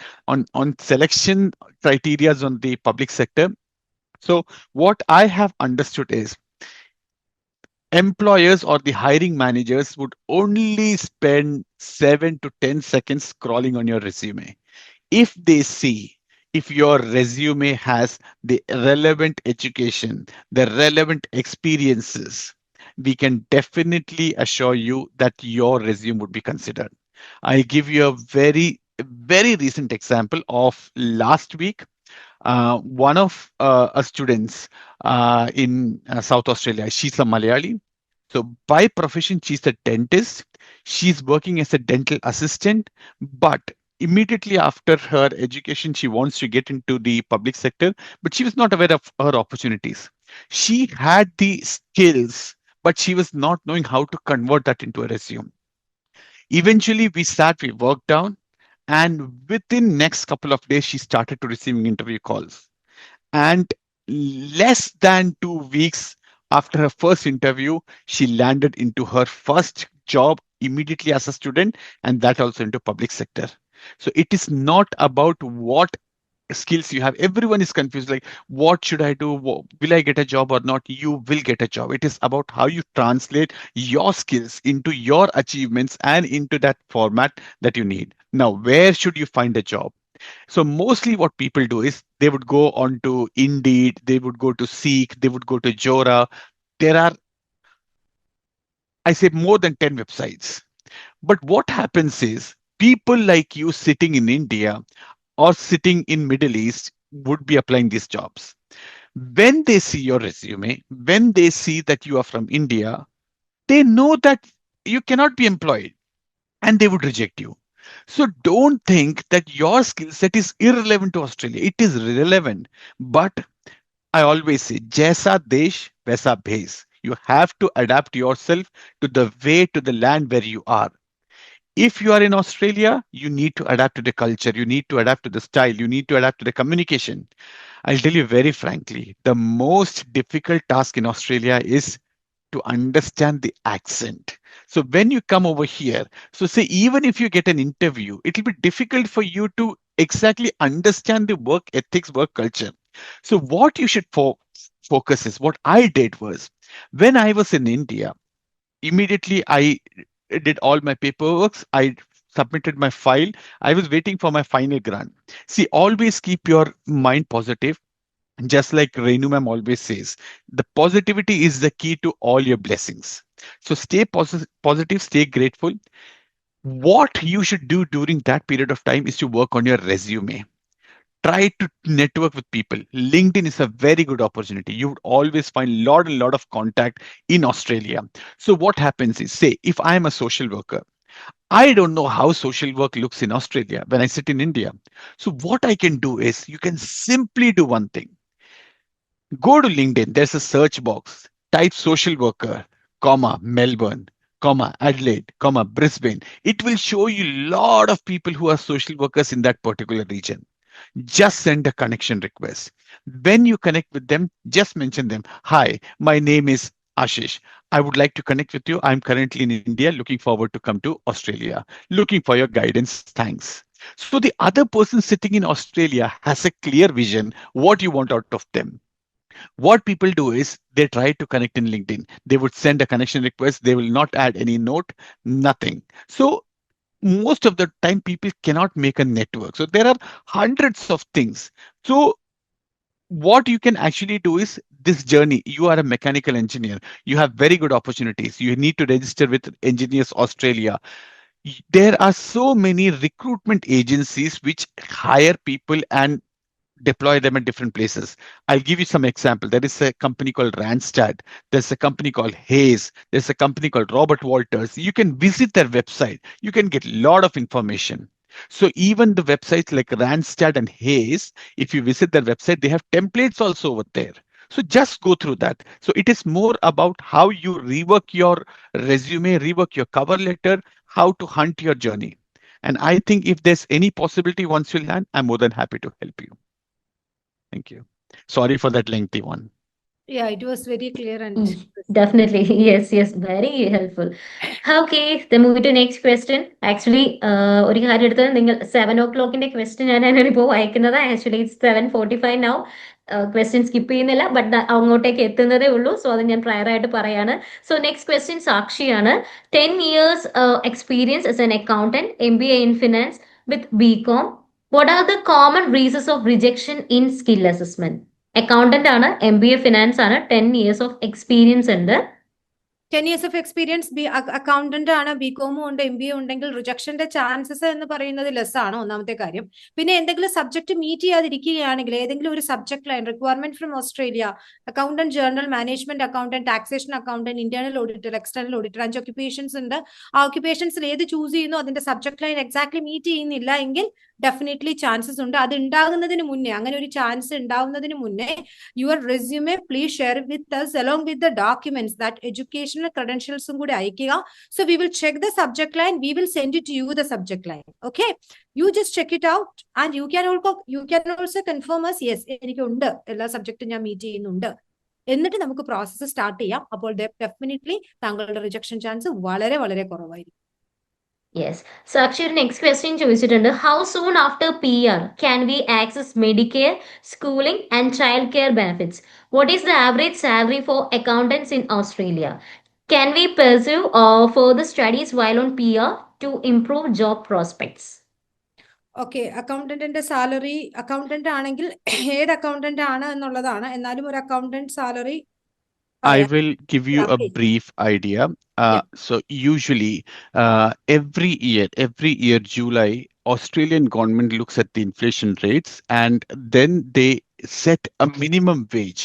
selection criteria on the public sector. So what I have understood is employers or the hiring managers would only spend 7 to 10 seconds scrolling on your resume. If they see if your resume has the relevant education, the relevant experiences, we can definitely assure you that your resume would be considered. I'll give you a very recent example of last week. One of our students in South Australia, she's a Malayali. So by profession, she's a dentist. She's working as a dental assistant, but immediately after her education, she wants to get into the public sector, but she was not aware of her opportunities. She had the skills, but she was not knowing how to convert that into a resume. Eventually, we worked down, and within next couple of days, she started to receiving interview calls. And less than 2 weeks after her first interview, she landed into her first job immediately as a student, and that also into public sector. So it is not about what skills you have. Everyone is confused, like, what should I do? Will I get a job or not? You will get a job. It is about how you translate your skills into your achievements and into that format that you need. Now, where should you find a job? So mostly what people do is they would go on to Indeed, they would go to Seek, they would go to Jora. There are, I say, more than 10 websites. But what happens is people like you sitting in India or sitting in Middle East would be applying these jobs. When they see your resume, when they see that you are from India, they know that you cannot be employed and they would reject you. So don't think that your skill set is irrelevant to Australia. It is relevant. But I always say, Jaisa Desh, Vaisa Bhej. You have to adapt yourself to the way, to the land where you are. If you are in Australia, you need to adapt to the culture, you need to adapt to the style, you need to adapt to the communication. I'll tell you very frankly, the most difficult task in Australia is to understand the accent. So when you come over here, so say even if you get an interview, it will be difficult for you to exactly understand the work ethics, work culture. So what you should focus is what I did was when I was in India, immediately I did all my paperwork. I submitted my file. I was waiting for my final grant. See, always keep your mind positive. Just like Renu ma'am always says, the positivity is the key to all your blessings. So stay positive, stay grateful. What you should do during that period of time is to work on your resume. Try to network with people. LinkedIn is a very good opportunity. You would always find a lot of contact in Australia. So what happens is, say, if I am a social worker, I don't know how social work looks in Australia when I sit in India. So what I can do is you can simply do one thing. Go to LinkedIn. There's a search box. Type social worker, comma, Melbourne, comma, Adelaide, comma, Brisbane. It will show you a lot of people who are social workers in that particular region. Just send a connection request. When you connect with them, just mention them. Hi, my name is Ashish. I would like to connect with you. I'm currently in India, looking forward to come to Australia. Looking for your guidance. Thanks. So the other person sitting in Australia has a clear vision what you want out of them. What people do is they try to connect in LinkedIn. They would send a connection request. They will not add any note, nothing. So most of the time people cannot make a network. So there are hundreds of things. So what you can actually do is this journey. You are a mechanical engineer. You have very good opportunities. You need to register with Engineers Australia. There are so many recruitment agencies which hire people and deploy them at different places. I'll give you some example. There is a company called Randstad. There's a company called Hayes. There's a company called Robert Walters. You can visit their website. You can get a lot of information. So even the websites like Randstad and Hayes, if you visit their website, they have templates also over there. So just go through that. So it is more about how you rework your resume, rework your cover letter, how to hunt your journey. And I think if there's any possibility once you land, I'm more than happy to help you. Thank you. Sorry for that lengthy one. Yeah, it was very clear and Definitely. Yes, yes, very helpful. Okay, then moving to next question. Actually, ഒരു കാര്യം എടുത്തത് നിങ്ങൾ 7 o'clockന്റെ question ഞാനാണ് ഇപ്പോൾ വായിക്കുന്നത്. Actually 7:45 now. Question skip ചെയ്യുന്നില്ല, but അങ്ങോട്ടേക്ക് എത്തുന്നതേ ഉള്ളൂ. സോ അത് ഞാൻ പ്രയർ ആയിട്ട് പറയാണ്. സോ നെക്സ്റ്റ് ക്വസ്റ്റ്യൻ സാക്ഷിയാണ്. 10 years experience as an accountant, MBA in finance with BCom. What are the common reasons of rejection in skill assessment? Accountant ആണ്, MBA finance ആണ്, 10 years of experience ഉണ്ട്. 10 years of experience, accountant ആണ്, ബികോമും ഉണ്ട്, MBA ഉണ്ടെങ്കിൽ റിജക്ഷന്റെ chances എന്ന് പറയുന്നത് less ആണ് ഒന്നാമത്തെ കാര്യം. പിന്നെ എന്തെങ്കിലും സബ്ജക്ട് മീറ്റ് ചെയ്യാതിരിക്കുകയാണെങ്കിൽ ഏതെങ്കിലും ഒരു subject line requirement from Australia, accountant journal, management accountant, taxation accountant, internal auditor, external auditor, 5 occupations ഉണ്ട്. ആ ഓക്യുപ്പേഷൻസിൽ ഏത് ചൂസ് ചെയ്യുന്നു അതിന്റെ സബ്ജക്ട് ലൈൻ എക്സാക്ട്ലി മീറ്റ് ചെയ്യുന്നില്ല എങ്കിൽ ഡെഫിനറ്റ്ലി ചാൻസസ് ഉണ്ട്. അത് ഉണ്ടാകുന്നതിന് മുന്നേ, അങ്ങനെ ഒരു ചാൻസ് ഉണ്ടാവുന്നതിന് മുന്നേ your resume please share with us along with the documents that educational credentials കൂടി അയക്കുക. So we will check the subject line, we will send it to you the subject line. Okay, you just check it out and you can also confirm us, yes എനിക്ക് ഉണ്ട്, എല്ലാ സബ്ജക്റ്റും ഞാൻ meet ചെയ്യുന്നുണ്ട്, എന്നിട്ട് നമുക്ക് process start ചെയ്യാം. അപ്പോൾ definitely താങ്കളുടെ റിജക്ഷൻ ചാൻസ് വളരെ വളരെ കുറവായിരിക്കും. Yes. So actually next question ചോദിച്ചിട്ടുണ്ട്. How soon after PR can we access Medicare, schooling and childcare benefits? What is the average salary for accountants in Australia? Can we pursue further studies while on PR to improve job prospects? Okay, അക്കൗണ്ടന്റിന്റെ salary, accountant ആണെങ്കിൽ ഏത് accountant ആണ് എന്നുള്ളതാണ്. എന്നാലും ഒരു accountant salary I will give you a brief idea. So usually every year July, Australian government looks at the inflation rates and then they set a minimum wage.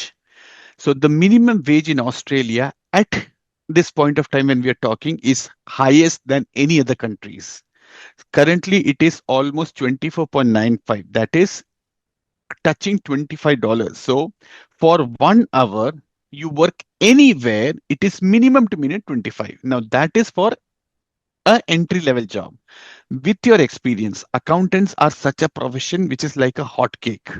So the minimum wage in Australia at this point of time when we are talking is highest than any other countries. Currently it is almost 24.95. That is touching $25. So for 1 hour you work anywhere, it is minimum to minimum 25. Now that is for an entry level job. With your experience, accountants are such a profession which is like a hot cake.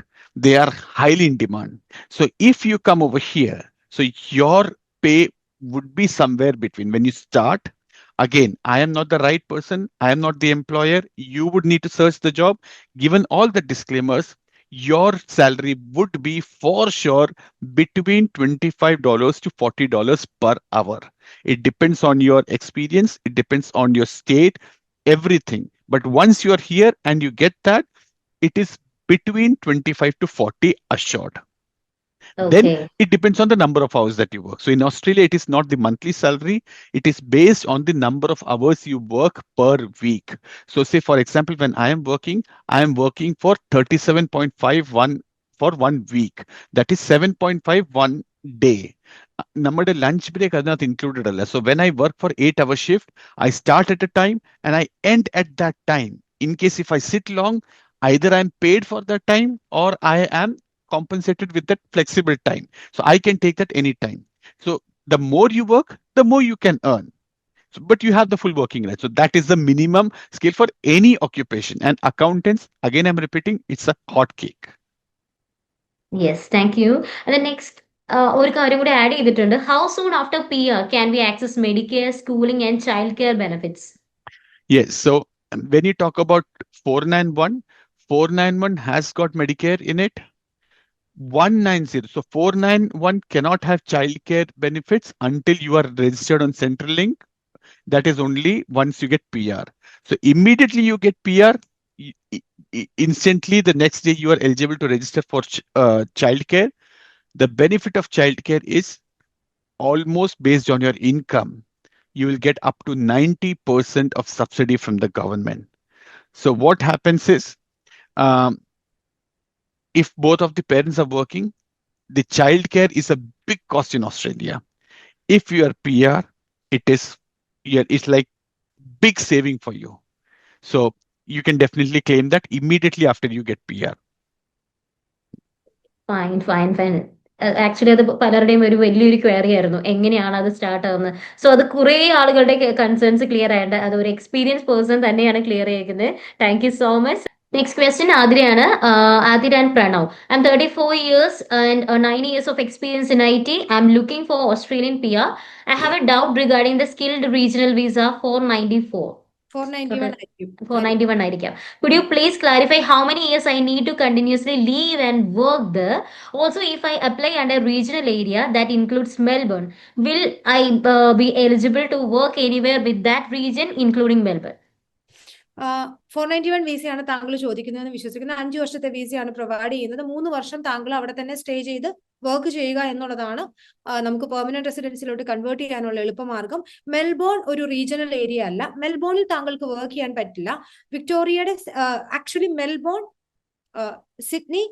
They are highly in demand. So if you come over here, so your pay would be somewhere between, when you start, again, I am not the right person, I am not the employer, you would need to search the job. Given all the disclaimers, your salary would be for sure between $25 to $40 per hour. It depends on your experience, it depends on your state, everything. But once you are here and you get that, it is between 25 to 40 assured. Then Okay. it depends on the number of hours that you work. So in Australia, it is not the monthly salary. It is based on the number of hours you work per week. So say, for example, when I am working for 37.51 for 1 week. That is 7.51 day. നമ്മുടെ lunch break അതിനകത്ത് included അല്ല. So when I work for 8-hour shift, I start at a time and I end at that time. In case if I sit long, either I'm paid for that time or I am compensated with that flexible time. So I can take that anytime. So the more you work, the more you can earn. So, but you have the full working right. So that is the minimum skill for any occupation. And accountants, again, I'm repeating, it's a hot cake. Yes, thank you. And the next ഒരു കാര്യം കൂടി add ചെയ്തിട്ടുണ്ട്. How soon after PR can we access Medicare, schooling and childcare benefits? Yes. So when you talk about 491 has got Medicare in it. 190. So 491 cannot have childcare benefits until you are registered on Centrelink. That is only once you get PR. So immediately you get PR, instantly the next day you are eligible to register for childcare. The benefit of childcare is almost based on your income. You will get up to 90% of subsidy from the government. So what happens is, if both of the parents are working, the childcare is a big cost in Australia. If you are PR, it's like big saving for you. So you can definitely claim that immediately after you get PR. Fine. Actually അത് പലരുടെയും ഒരു വലിയൊരു query ആയിരുന്നു, എങ്ങനെയാണ് അത് start ആവുന്നത്. So അത് കുറേ ആളുകളുടെ കൺസേൺസ് ക്ലിയർ ആയിട്ട് അത് ഒരു എക്സ്പീരിയൻസ് പേഴ്സൺ തന്നെയാണ് ക്ലിയർ ചെയ്യിക്കുന്നത്. Thank you so much. Next question, Adriana, Adira and Pranav. I'm 34 years and 9 years of experience in IT. I'm looking for Australian PR. I have a doubt regarding the skilled regional visa 494. 491 ആയിരിക്കും. 491 ആയിരിക്കാം. Could you please clarify how many years I need to continuously live and work there? Also, if I apply under regional area that includes Melbourne, will I be eligible to work anywhere with that region, including Melbourne? 491 വിസയാണ് താങ്കൾ ചോദിക്കുന്നതെന്ന് വിശ്വസിക്കുന്നു. 5 വർഷത്തെ വിസയാണ് provide ചെയ്യുന്നത്. 3 വർഷം താങ്കൾ അവിടെ തന്നെ stay ചെയ്ത് work ചെയ്യുക എന്നുള്ളതാണ് നമുക്ക് പെർമനന്റ് റെസിഡൻസിലോട്ട് കൺവേർട്ട് ചെയ്യാനുള്ള എളുപ്പമാർഗം. മെൽബോൺ ഒരു റീജിയണൽ ഏരിയ അല്ല. മെൽബോണിൽ താങ്കൾക്ക് വർക്ക് ചെയ്യാൻ പറ്റില്ല. വിക്ടോറിയയുടെ actually Melbourne, Sydney,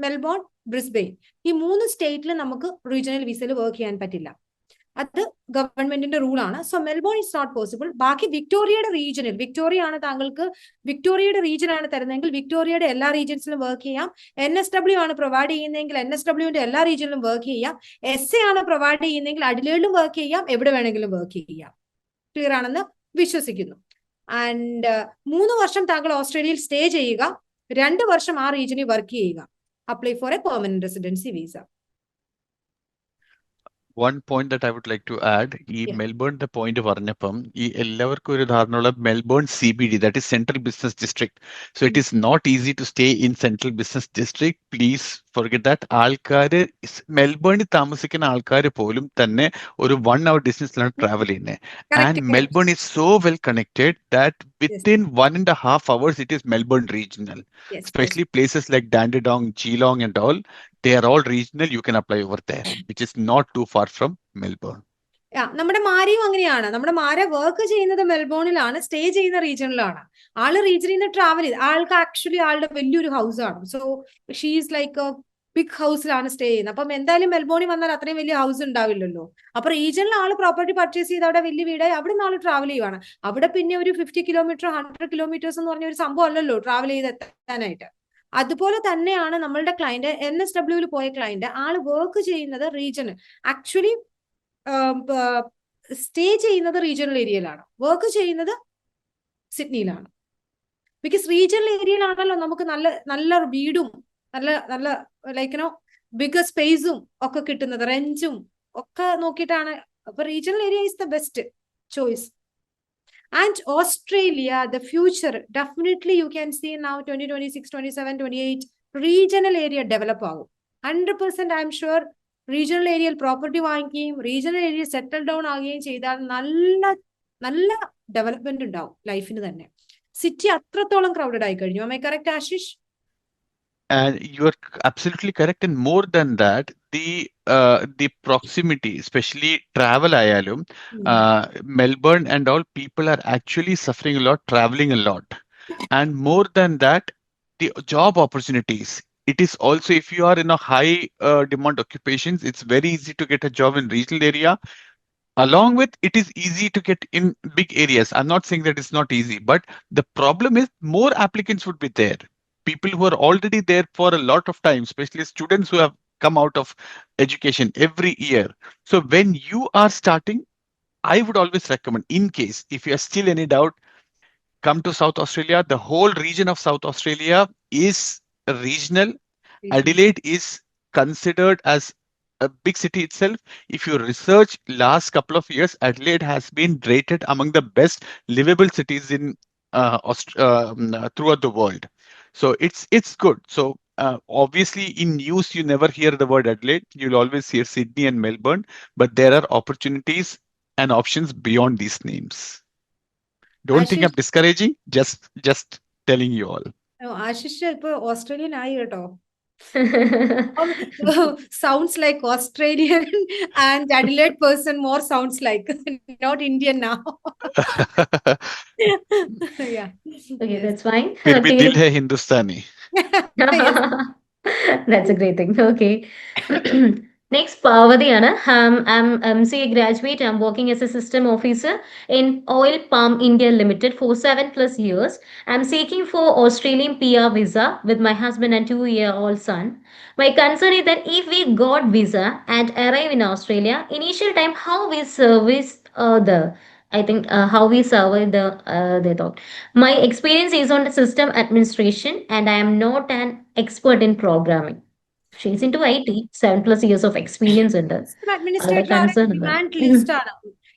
Melbourne, Brisbane ഈ 3 സ്റ്റേറ്റിൽ നമുക്ക് റീജിയണൽ വിസയിൽ വർക്ക് ചെയ്യാൻ പറ്റില്ല. അത് ഗവൺമെന്റിന്റെ റൂളാണ്. So Melbourne is not possible. ബാക്കി വിക്ടോറിയയുടെ റീജിയനിൽ, വിക്ടോറിയ ആണ് താങ്കൾക്ക് വിക്ടോറിയയുടെ റീജിയൻ ആണ് തരുന്നതെങ്കിൽ വിക്ടോറിയയുടെ എല്ലാ റീജിയൻസിലും വർക്ക് ചെയ്യാം. NSW ആണ് പ്രൊവൈഡ് ചെയ്യുന്നതെങ്കിൽ NSWന്റെ എല്ലാ റീജിയനിലും വർക്ക് ചെയ്യാം. SA ആണ് പ്രൊവൈഡ് ചെയ്യുന്നതെങ്കിൽ അഡിലേഡിലും വർക്ക് ചെയ്യാം, എവിടെ വേണമെങ്കിലും വർക്ക് ചെയ്യാം. ക്ലിയർ ആണെന്ന് വിശ്വസിക്കുന്നു. ആൻഡ് 3 വർഷം താങ്കൾ ഓസ്ട്രേലിയയിൽ സ്റ്റേ ചെയ്യുക, 2 വർഷം ആ റീജിയനിൽ വർക്ക് ചെയ്യുക. Apply for A permanent residency visa. One point that I would like to add, ഈ മെൽബേണിന്റെ പോയിന്റ് പറഞ്ഞപ്പം ഈ എല്ലാവർക്കും ഒരു ധാരണയുള്ള Melbourne CBD, that is Central Business District. So it is not easy to stay in Central Business District. Please forget that. ആൾക്കാര് മെൽബേണിൽ താമസിക്കുന്ന ആൾക്കാർ പോലും തന്നെ ഒരു 1 hour ഡിസ്റ്റൻസിലാണ് ട്രാവൽ ചെയ്യുന്നത്. And Melbourne is so well connected that within 1.5 hours it is Melbourne regional. Especially places like Dandenong, Geelong and all, they are all regional. You can apply over there, which is not too far from Melbourne. നമ്മുടെ മാരിയും അങ്ങനെയാണ്. നമ്മുടെ മാര work ചെയ്യുന്നത് മെൽബോണിലാണ്, stay ചെയ്യുന്ന റീജിയനിലാണ്. ആള് റീജിയനിൽ നിന്ന് travel ചെയ്ത്, ആൾക്ക് ആക്ച്വലി ആളുടെ വലിയൊരു ഹൗസ് ആണ്. സോ ഷീസ് ലൈക്ക് ബിഗ് ഹൗസിലാണ് സ്റ്റേ ചെയ്യുന്നത്. അപ്പം എന്തായാലും മെൽബോണിൽ വന്നാൽ അത്രയും വലിയ ഹൗസ് ഉണ്ടാവില്ലല്ലോ. അപ്പൊ റീജിയനിൽ ആള് പ്രോപ്പർട്ടി പർച്ചേസ് ചെയ്ത് അവിടെ വലിയ വീടായി അവിടെ നിന്ന് ആള് ട്രാവൽ ചെയ്യുവാണ്. അവിടെ പിന്നെ ഒരു 50 കിലോമീറ്റർ 100 കിലോമീറ്റേഴ്സ് എന്ന് പറഞ്ഞ ഒരു സംഭവം അല്ലല്ലോ ട്രാവൽ ചെയ്ത് എത്താനായിട്ട്. അതുപോലെ തന്നെയാണ് നമ്മളുടെ ക്ലയന്റ് NSWയിൽ പോയ ക്ലയന്റ്, ആള് വർക്ക് ചെയ്യുന്നത് റീജിയൻ, ആക്ച്വലി സ്റ്റേ ചെയ്യുന്നത് റീജിയണൽ ഏരിയയിലാണ്, വർക്ക് ചെയ്യുന്നത് സിഡ്നിയിലാണ്. ബിക്കോസ് റീജിയണൽ ഏരിയയിലാണല്ലോ നമുക്ക് നല്ല നല്ല വീടും നല്ല നല്ല ലൈക്കിനോ ബിഗർ സ്പേസും ഒക്കെ കിട്ടുന്നത്, റെന്റും ഒക്കെ നോക്കിയിട്ടാണ്. അപ്പൊ regional area is the best choice. And Australia, the future, definitely you can see now 2026, 27, 28, regional area develop ആകും. 100% I am sure regional area property വാങ്ങിക്കുകയും regional area സെറ്റിൽ ഡൗൺ ആകുകയും ചെയ്താൽ നല്ല നല്ല ഡെവലപ്മെന്റ് ഉണ്ടാവും ലൈഫിന് തന്നെ. സിറ്റി അത്രത്തോളം ക്രൗഡഡ് ആയി കഴിഞ്ഞു. Am I correct, Ashish? And you are absolutely correct. And more than that, the proximity, especially travel ayalum, Melbourne and all, people are actually suffering a lot, traveling a lot. And more than that, the job opportunities. It is also, if you are in a high demand occupations, it's very easy to get a job in regional area. Along with, it is easy to get in big areas. I'm not saying that it's not easy, but the problem is more applicants would be there. People who are already there for a lot of time, especially students who have come out of education every year. So when you are starting, I would always recommend, in case if you are still any doubt, come to South Australia. The whole region of South Australia is regional. Adelaide is considered as a big city itself. If you research last couple of years, Adelaide has been rated among the best livable cities in throughout the world. So it's good. So obviously in news you never hear the word Adelaide. You'll always hear Sydney and Melbourne, but there are opportunities and options beyond these names. Don't think I'm discouraging, just telling you all. Ashish ipo Australian ആയി കേട്ടോ. Sounds like Australian and Adelaide person more sounds like not Indian now. Yeah. Okay, that's fine. फिर भी Okay. दिल है हिंदुस्तानी. That's a great thing. Okay. Next, Pavadiyana. I'm MCA graduate. I'm working as a system officer in Oil Palm India Limited for 7+ years. I'm seeking for Australian PR visa with my husband and 2-year-old son. My concern is that if we got visa and arrive in Australia, initial time how we service the I think how we survive the thought. My experience is on system administration, and I am not an expert in programming. She's into IT, 7+ years of experience in the System administrator are in concern. demand list.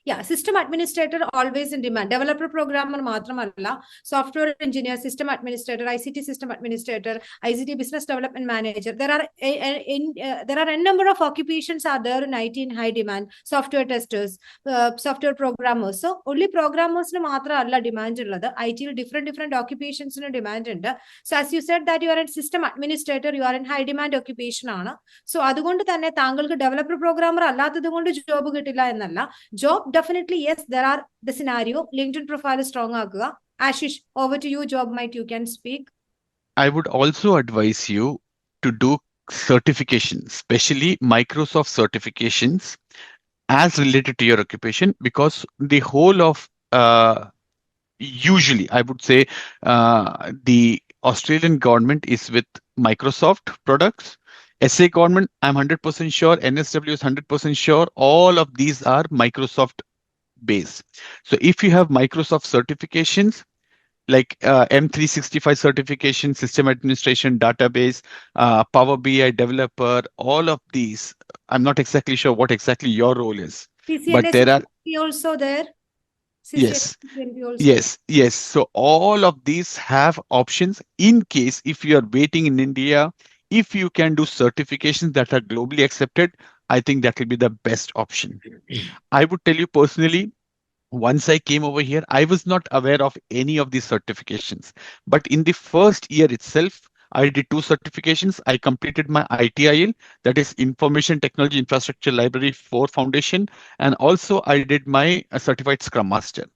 Yeah, system administrator always in demand. Developer programmer matramalla, software engineer, system administrator, ICT system administrator, ICT business development manager. There are a number of occupations are there in IT in high demand. Software testers, software programmers. So only programmers matra alla demand ulladu. IT different occupations in demand undu. So as you said that you are a system administrator, you are in high demand occupation aanu. So അതുകൊണ്ട് തന്നെ താങ്കൾക്ക് developer programmer അല്ലാത്തത് കൊണ്ട് job കിട്ടില്ല എന്നല്ല. Job definitely yes, there are the scenario. LinkedIn profile strong ആക്കുക. Ashish, over to you. Job might you can speak. I would also advise you to do certifications, especially Microsoft certifications as related to your occupation, because the whole of usually, I would say, the Australian government is with Microsoft products. SA government, I'm 100% sure. NSW is 100% sure. All of these are Microsoft based. So if you have Microsoft certifications like M365 certification, system administration, database, Power BI developer, all of these, I'm not exactly sure what exactly your role is, but there are also there. Yes. Yes. So all of these have options in case if you are waiting in India, if you can do certifications that are globally accepted, I think that will be the best option. I would tell you personally, once I came over here, I was not aware of any of these certifications. But in the first year itself, I did 2 certifications. I completed my ITIL, that is Information Technology Infrastructure Library 4 Foundation. And also I did my Certified Scrum Master.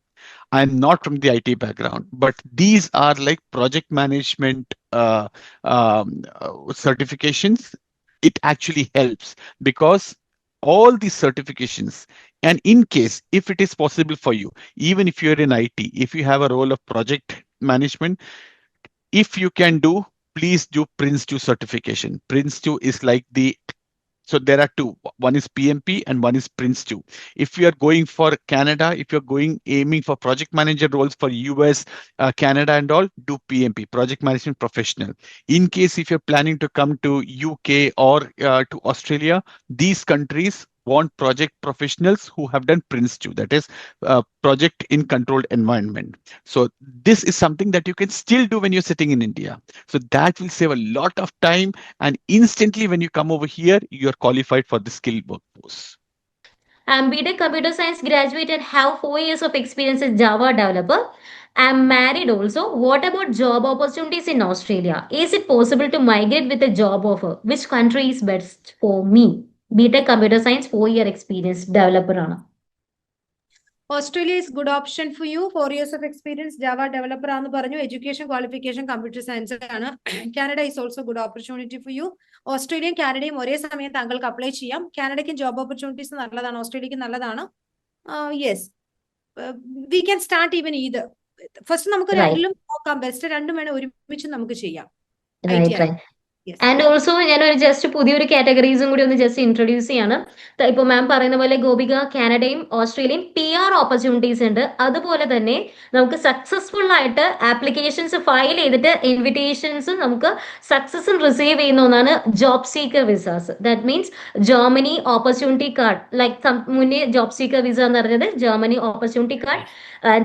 I'm not from the IT background, but these are like project management certifications. It actually helps because all these certifications, and in case if it is possible for you, even if you're in IT, if you have a role of project management, if you can do, please do Prince2 certification. Prince2 is like the So there are 2. One is PMP and one is Prince2. If you are going for Canada, if you're aiming for project manager roles for US, Canada and all, do PMP, Project Management Professional. In case if you're planning to come to UK or to Australia, these countries want project professionals who have done Prince2, that is project in controlled environment. So this is something that you can still do when you're sitting in India. So that will save a lot of time, and instantly when you come over here, you're qualified for the skilled workforce. I'm BTech Computer Science graduate and have 4 years of experience as Java developer. I'm married also. What about job opportunities in Australia? Is it possible to migrate with a job offer? Which country is best for me? BTech Computer Science 4-year experience developer ആണ്. Australia is good option for you. 4 years of experience, Java developer ആണെന്ന് പറഞ്ഞു. Education qualification computer science ആണ്. Canada is also good opportunity for you. ഓസ്ട്രേലിയയും കാനഡയും ഒരേ സമയം താങ്കൾക്ക് apply ചെയ്യാം. കാനഡയ്ക്കും job opportunities നല്ലതാണ്, ഓസ്ട്രേലിയക്കും നല്ലതാണ്. Yes, we can start even ഇത്. ഫസ്റ്റ് നമുക്ക് രണ്ടിലും നോക്കാം. ബെസ്റ്റ് രണ്ടും വേണം ഒരുമിച്ച് നമുക്ക് ചെയ്യാം. ആൻഡ് ഓൾസോ ഞാനൊരു ജസ്റ്റ് പുതിയൊരു കാറ്റഗറീസും കൂടി ഒന്ന് ജസ്റ്റ് ഇൻട്രൊഡ്യൂസ് ചെയ്യാണ്. ഇപ്പൊ മാം പറയുന്ന പോലെ ഗോപിക, കാനഡയും ഓസ്ട്രേലിയയും PR ഓപ്പർച്യൂണിറ്റീസ് ഉണ്ട്. അതുപോലെ തന്നെ നമുക്ക് സക്സസ്ഫുൾ ആയിട്ട് ആപ്ലിക്കേഷൻസ് ഫയൽ ചെയ്തിട്ട് ഇൻവിറ്റേഷൻസും നമുക്ക് സക്സസും റിസീവ് ചെയ്യുന്ന ഒന്നാണ് job seeker visas. That means Germany opportunity card, like മുന്നേ ജോബ് സീക്കർ വിസ എന്ന് പറഞ്ഞത് Germany opportunity card,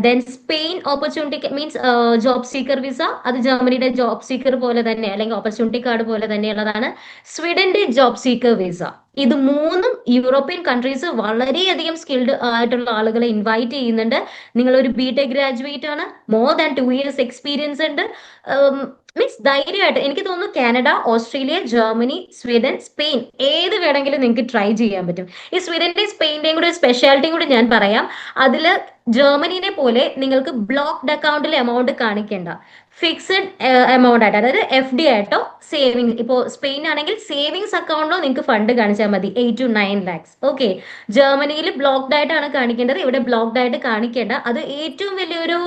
then Spain opportunity means job seeker visa, അത് ജർമ്മനിയുടെ ജോബ് സീക്കർ പോലെ തന്നെ അല്ലെങ്കിൽ ഓപ്പർച്യൂണിറ്റി കാർഡ് പോലെ തന്നെയുള്ളതാണ്. സ്വീഡന്റെ ജോബ് സീക്കർ വിസ. ഇത് 3ഉം യൂറോപ്യൻ കൺട്രീസ് വളരെയധികം സ്കിൽഡ് ആയിട്ടുള്ള ആളുകളെ ഇൻവൈറ്റ് ചെയ്യുന്നുണ്ട്. നിങ്ങളൊരു BTech ഗ്രാജുവേറ്റ് ആണ്, മോർ ദാൻ 2 years എക്സ്പീരിയൻസ് ഉണ്ട്, മീൻസ് ധൈര്യമായിട്ട് എനിക്ക് തോന്നുന്നു Canada, Australia, Germany, Sweden, Spain ഏത് വേണമെങ്കിലും നിങ്ങൾക്ക് ട്രൈ ചെയ്യാൻ പറ്റും. ഈ സ്വീഡന്റെയും സ്പെയിന്റെയും കൂടെ സ്പെഷ്യാലിറ്റിയും കൂടി ഞാൻ പറയാം. അതിൽ ജർമ്മനിനെ പോലെ നിങ്ങൾക്ക് ബ്ലോക്ക്ഡ് അക്കൗണ്ടിൽ എമൗണ്ട് കാണിക്കേണ്ട. ഫിക്സഡ് എമൗണ്ട് ആയിട്ട്, അതായത് FD ആയിട്ടോ സേവിങ്, ഇപ്പോൾ സ്പെയിൻ ആണെങ്കിൽ സേവിങ്സ് അക്കൗണ്ടിലോ നിങ്ങൾക്ക് ഫണ്ട് കാണിച്ചാൽ മതി 8 to 9 lakhs. ഓക്കെ, ജർമ്മനിയിൽ ബ്ലോക്ക്ഡ് ആയിട്ടാണ് കാണിക്കേണ്ടത്, ഇവിടെ ബ്ലോക്ക്ഡ് ആയിട്ട് കാണിക്കേണ്ട. അത് ഏറ്റവും വലിയൊരു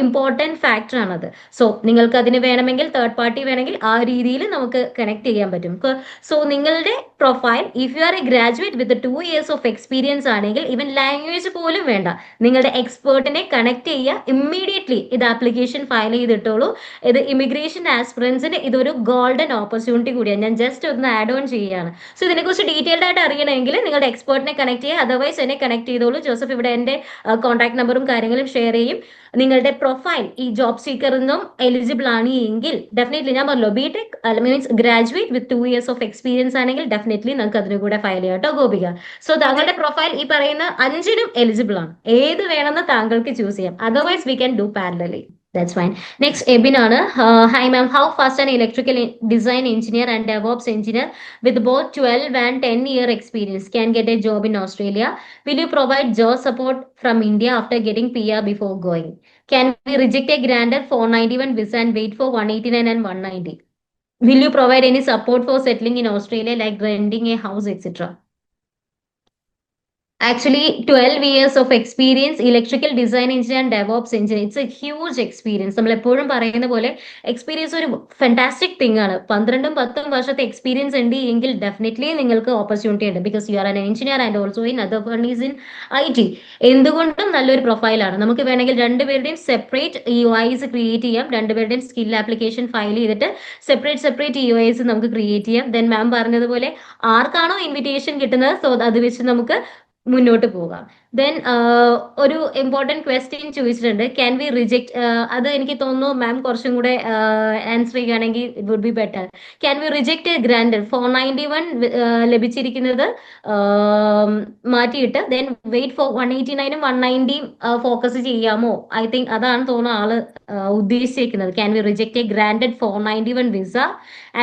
ഇമ്പോർട്ടൻറ്റ് ഫാക്ടർ ആണത്. സോ നിങ്ങൾക്ക് അതിന് വേണമെങ്കിൽ തേർഡ് പാർട്ടി വേണമെങ്കിൽ ആ രീതിയിൽ നമുക്ക് കണക്ട് ചെയ്യാൻ പറ്റും. സോ നിങ്ങളുടെ profile, if you are A graduate with 2 years of experience ആണെങ്കിൽ ഈവൻ ലാംഗ്വേജ് പോലും വേണ്ട, നിങ്ങളുടെ എക്സ്പേർട്ടിനെ കണക്ട് ചെയ്യുക, ഇമ്മീഡിയറ്റ്ലി ഇത് ആപ്ലിക്കേഷൻ ഫയൽ ചെയ്തിട്ടോളൂ. ഇത് ഇമിഗ്രേഷൻ ആസ്പിറൻസിന് ഇതൊരു ഗോൾഡൻ ഓപ്പർച്യൂണിറ്റി കൂടിയാണ്. ഞാൻ ജസ്റ്റ് ഒന്ന് ആഡ് ഓൺ ചെയ്യുകയാണ്. സോ ഇതിനെക്കുറിച്ച് ഡീറ്റെയിൽഡ് ആയിട്ട് അറിയണമെങ്കിൽ നിങ്ങളുടെ എക്സ്പേർട്ടിനെ കണക്ട് ചെയ്യുക, അതർവൈസ് എന്നെ കണക്ട് ചെയ്തോളൂ. ജോസഫ് ഇവിടെ എൻ്റെ കോൺടാക്ട് നമ്പറും കാര്യങ്ങളും ഷെയർ ചെയ്യും. നിങ്ങളുടെ പ്രൊഫൈൽ ഈ ജോബ് സീക്കറിനും എലിജിബിൾ ആണ് എങ്കിൽ ഡെഫിനറ്റ്ലി, ഞാൻ പറഞ്ഞല്ലോ BTech means graduate with 2 years of experience ആണെങ്കിൽ ഡെഫിനറ്റ്ലി നമുക്ക് അതിന് കൂടെ ഫയൽ ചെയ്യാം കേട്ടോ ഗോപിക. സോ താങ്കളുടെ പ്രൊഫൈൽ ഈ പറയുന്ന 5നും എലിജിബിൾ ആണ്. ഏത് വേണമെന്ന് താങ്കൾക്ക് ചൂസ് ചെയ്യാം, otherwise we can do parallelly. That's fine. Next, Ebin ആണ്. Hi ma'am, how fast an electrical design engineer and DevOps engineer with both 12 and 10-year experience can get a job in Australia? Will you provide job support from India after getting PR before going? Can we reject a granted 491 visa and wait for 189 and 190? Will you provide any support for settling in Australia, like renting a house, etc.? Actually, 12 years of experience, electrical design engineer and DevOps engineer. It's a huge experience. നമ്മൾ എപ്പോഴും പറയുന്ന പോലെ experience ഒരു fantastic thing ആണ്. 12-10 വർഷത്തെ experience ഉണ്ട് എങ്കിൽ definitely നിങ്ങൾക്ക് ഓപ്പർച്യൂണിറ്റി ഉണ്ട്. Because you are an engineer and also in other one is in IT. എന്തുകൊണ്ടും നല്ലൊരു പ്രൊഫൈലാണ്. നമുക്ക് വേണമെങ്കിൽ രണ്ടുപേരുടെയും സെപ്പറേറ്റ് EOIs ക്രിയേറ്റ് ചെയ്യാം. രണ്ടുപേരുടെയും സ്കിൽ ആപ്ലിക്കേഷൻ ഫയൽ ചെയ്തിട്ട് സെപ്പറേറ്റ് EOIs നമുക്ക് ക്രിയേറ്റ് ചെയ്യാം. ദെൻ മാം പറഞ്ഞതുപോലെ ആർക്കാണോ ഇൻവിറ്റേഷൻ കിട്ടുന്നത്, സോ അത് വെച്ച് നമുക്ക് മുന്നോട്ട് പോകാം. ദെൻ ഒരു ഇമ്പോർട്ടൻറ്റ് ക്വസ്റ്റ്യൻ ചോദിച്ചിട്ടുണ്ട്, ക്യാൻ വി റിജക്ട്. അത് എനിക്ക് തോന്നുന്നു മാം കുറച്ചും കൂടെ ആൻസർ ചെയ്യുകയാണെങ്കിൽ it would be better. Can we reject granted 491 ലഭിച്ചിരിക്കുന്നത് മാറ്റിയിട്ട് ദെൻ വെയിറ്റ് ഫോർ 189ഉം 190യും ഫോക്കസ് ചെയ്യാമോ? ഐ തിങ്ക് അതാണ് തോന്നുന്നു ആള് ഉദ്ദേശിച്ചിരിക്കുന്നത്. Can we reject a granted 491 visa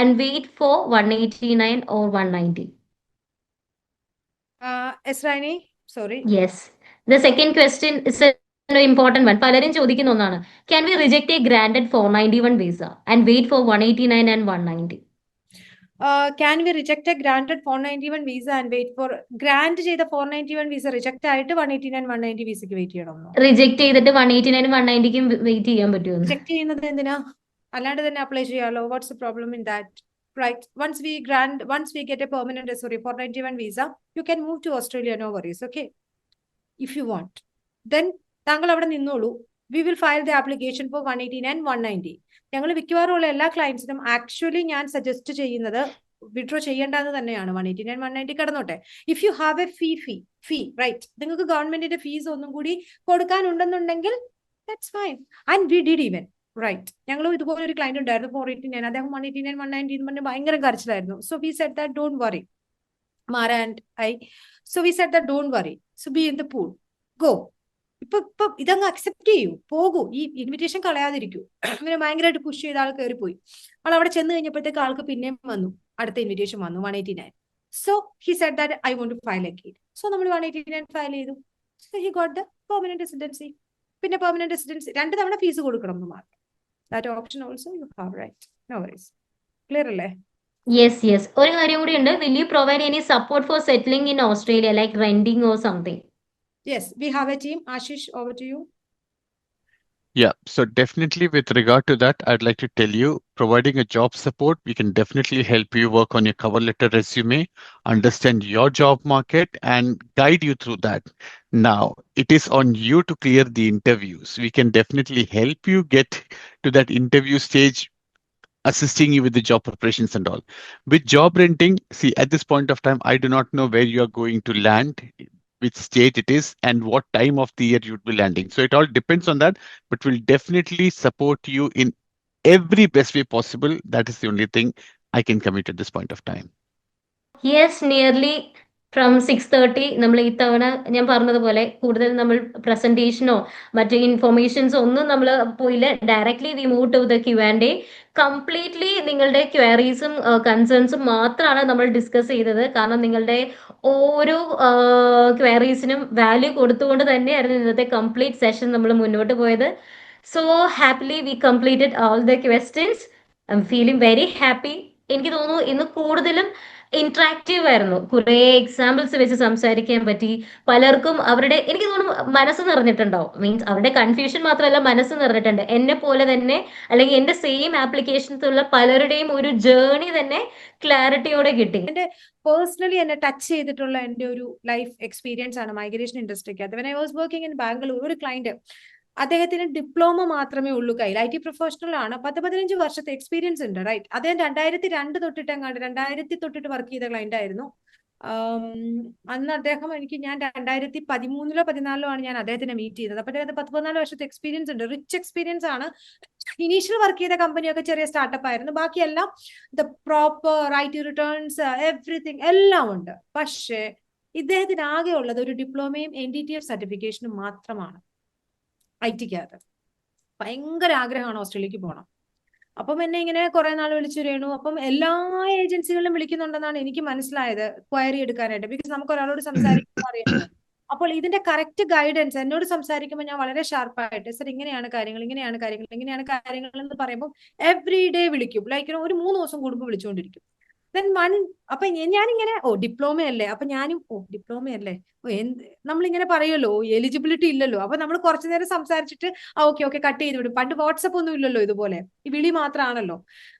and wait for 189 or 190? Esrani, sorry. Yes. The second question is an important one. പലരും ചോദിക്കുന്ന ഒന്നാണ്, can we reject a granted 491 visa and wait for 189 and 190? Can we reject a granted 491 visa and wait for grant ചെയ്ത 491 visa reject ആയിട്ട് 189 190 വിസയ്ക്ക് wait ചെയ്യണമെന്നോ? Reject ചെയ്തിട്ട് 189 190ക്കും wait ചെയ്യാൻ പറ്റുമോ? Reject ചെയ്യുന്നത് എന്തിനാ? അല്ലാണ്ട് തന്നെ അപ്ലൈ ചെയ്യാലോ. What's the problem in that? Right. Once we get a permanent, 491 visa, you can move to Australia, no worries, okay? If you want. Then, താങ്കൾ അവിടെ നിന്നോളൂ. We will file the application for 189 190. ഞങ്ങൾ മിക്കവാറുള്ള എല്ലാ ക്ലയൻസിനും actually ഞാൻ suggest ചെയ്യുന്നത് withdraw ചെയ്യേണ്ടത് തന്നെയാണ്. 189 190 കടന്നോട്ടെ. If you have a fee right, നിങ്ങൾക്ക് ഗവൺമെന്റിന്റെ ഫീസ് ഒന്നും കൂടി കൊടുക്കാനുണ്ടെന്നുണ്ടെങ്കിൽ that's fine. And we did even right. ഞങ്ങൾ ഇതുപോലെ ഒരു ക്ലയന്റ് ഉണ്ടായിരുന്നു 489, അദ്ദേഹം 189 190 എന്ന് പറഞ്ഞ് ഭയങ്കര കരച്ചിലായിരുന്നു. So we said that don't worry, Mara and I. So we said that don't worry, so be in the pool, go. ഇപ്പൊ ഇതങ്ങ് അക്സെപ്റ്റ് ചെയ്യൂ, പോകൂ, ഈ ഇൻവിറ്റേഷൻ കളയാതിരിക്കൂ. ഇങ്ങനെ ഭയങ്കരമായിട്ട് പുഷ് ചെയ്ത ആൾ കയറിപ്പോയി. ആൾ അവിടെ ചെന്ന് കഴിഞ്ഞപ്പോഴത്തേക്ക് ആൾക്ക് പിന്നെയും വന്നു, അടുത്ത ഇൻവിറ്റേഷൻ വന്നു 189. So he said that I want to file again. So നമ്മൾ 189 ഫയൽ ചെയ്തു. So he got the permanent residency. പിന്നെ പെർമനന്റ് റെസിഡൻസി 2 തവണ ഫീസ് കൊടുക്കണം എന്ന് മാത്രം. That option also you have, right? No worries. Clear അല്ലേ? Yes. ഒരു കാര്യം കൂടി ഉണ്ട്. Will you provide any support for settling in Australia, like renting or something? Yes, we have a team. Ashish, over to you. Yeah, so definitely with regard to that, I'd like to tell you, providing a job support, we can definitely help you work on your cover letter resume, understand your job market, and guide you through that. Now, it is on you to clear the interviews. We can definitely help you get to that interview stage, assisting you with the job preparations and all. With job renting, see, at this point of time, I do not know where you are going to land, which state it is, and what time of the year you'd be landing. So it all depends on that, but we'll definitely support you in every best way possible. That is the only thing I can commit at this point of time. Yes, nearly from 6:30 നമ്മൾ ഇത്തവണ ഞാൻ പറഞ്ഞതുപോലെ കൂടുതൽ നമ്മൾ പ്രസന്റേഷനോ മറ്റു ഇൻഫോർമേഷൻസോ ഒന്നും നമ്മൾ പോയില്ല. Directly we move to the Q&A. Completely നിങ്ങളുടെ ക്വയറീസും കൺസേൺസും മാത്രമാണ് നമ്മൾ ഡിസ്കസ് ചെയ്തത്. കാരണം നിങ്ങളുടെ ഓരോ ക്വയറീസിനും വാല്യൂ കൊടുത്തുകൊണ്ട് തന്നെയായിരുന്നു ഇന്നത്തെ കംപ്ലീറ്റ് സെഷൻ നമ്മൾ മുന്നോട്ട് പോയത്. So happily we completed all the questions. I'm feeling very happy. എനിക്ക് തോന്നുന്നു ഇന്ന് കൂടുതലും ഇന്ററാക്റ്റീവ് ആയിരുന്നു. കുറെ എക്സാമ്പിൾസ് വെച്ച് സംസാരിക്കാൻ പറ്റി. പലർക്കും അവരുടെ എനിക്ക് തോന്നുന്നു മനസ്സ് നിറഞ്ഞിട്ടുണ്ടാവും. മീൻസ് അവരുടെ കൺഫ്യൂഷൻ മാത്രമല്ല മനസ്സ് നിറഞ്ഞിട്ടുണ്ട്. എന്നെ പോലെ തന്നെ അല്ലെങ്കിൽ എന്റെ സെയിം ആപ്ലിക്കേഷൻസുള്ള പലരുടെയും ഒരു ജേർണി തന്നെ ക്ലാരിറ്റിയോടെ കിട്ടി. എന്റെ പേഴ്സണലി എന്നെ ടച്ച് ചെയ്തിട്ടുള്ള എന്റെ ഒരു ലൈഫ് എക്സ്പീരിയൻസ് ആണ് മൈഗ്രേഷൻ ഇൻഡസ്ട്രിക്ക്. When I was working in Bangalore, ഒരു ക്ലയന്റ് അദ്ദേഹത്തിന് ഡിപ്ലോമ മാത്രമേ ഉള്ളൂ കയ്യിൽ. IT പ്രൊഫഷണൽ ആണ്, 10-15 വർഷത്തെ എക്സ്പീരിയൻസ് ഉണ്ട്, റൈറ്റ്. അദ്ദേഹം 2002 തൊട്ടിട്ട് 2000 തൊട്ടിട്ട് വർക്ക് ചെയ്ത ക്ലയന്റ് ആയിരുന്നു. അന്ന് അദ്ദേഹം ഞാൻ 2013-ലോ 14-ലോ ആണ് ഞാൻ അദ്ദേഹത്തിനെ മീറ്റ് ചെയ്തത്. അപ്പൊ അദ്ദേഹത്തിന് 10-14 വർഷത്തെ എക്സ്പീരിയൻസ് ഉണ്ട്, റിച്ച് എക്സ്പീരിയൻസ് ആണ്. ഇനീഷ്യൽ വർക്ക് ചെയ്ത കമ്പനിയൊക്കെ ചെറിയ സ്റ്റാർട്ടപ്പ് ആയിരുന്നു, ബാക്കിയെല്ലാം the proper IT returns everything എല്ലാം ഉണ്ട്. പക്ഷേ ഇദ്ദേഹത്തിന് ആകെ ഉള്ളത് ഒരു ഡിപ്ലോമയും NDTF സർട്ടിഫിക്കേഷനും മാത്രമാണ്. IT-ക്കകത്ത് ഭയങ്കര ആഗ്രഹമാണ് ഓസ്ട്രേലിയക്ക് പോകണം. അപ്പം എന്നെ ഇങ്ങനെ കുറെ നാൾ വിളിച്ചു രേണു. അപ്പം എല്ലാ ഏജൻസികളിലും വിളിക്കുന്നുണ്ടെന്നാണ് എനിക്ക് മനസ്സിലായത് ക്വയറി എടുക്കാനായിട്ട്. ബിക്കോസ് നമുക്ക് ഒരാളോട് സംസാരിക്കുമ്പോൾ അറിയാമല്ലോ. അപ്പോൾ ഇതിന്റെ കറക്റ്റ് ഗൈഡൻസ് എന്നോട് സംസാരിക്കുമ്പോൾ ഞാൻ വളരെ ഷാർപ്പായിട്ട് സർ ഇങ്ങനെയാണ് കാര്യങ്ങൾ, ഇങ്ങനെയാണ് കാര്യങ്ങൾ, ഇങ്ങനെയാണ് കാര്യങ്ങൾ എന്ന് പറയുമ്പോൾ എവറി ഡേ വിളിക്കും. ലൈക്ക് ഒരു 3 ദിവസം കൂടുമ്പോൾ വിളിച്ചുകൊണ്ടിരിക്കും. അപ്പൊ ഞാനിങ്ങനെ ഡിപ്ലോമ അല്ലേ, അപ്പൊ ഞാനും ഡിപ്ലോമ അല്ലേ, നമ്മളിങ്ങനെ പറയുമല്ലോ എലിജിബിലിറ്റി ഇല്ലല്ലോ. അപ്പൊ നമ്മൾ കുറച്ചു നേരം സംസാരിച്ചിട്ട് ഓക്കെ കട്ട് ചെയ്ത് വിടും. പണ്ട് വാട്സപ്പ് ഒന്നും ഇല്ലല്ലോ, ഇതുപോലെ ഈ വിളി മാത്രമാണല്ലോ.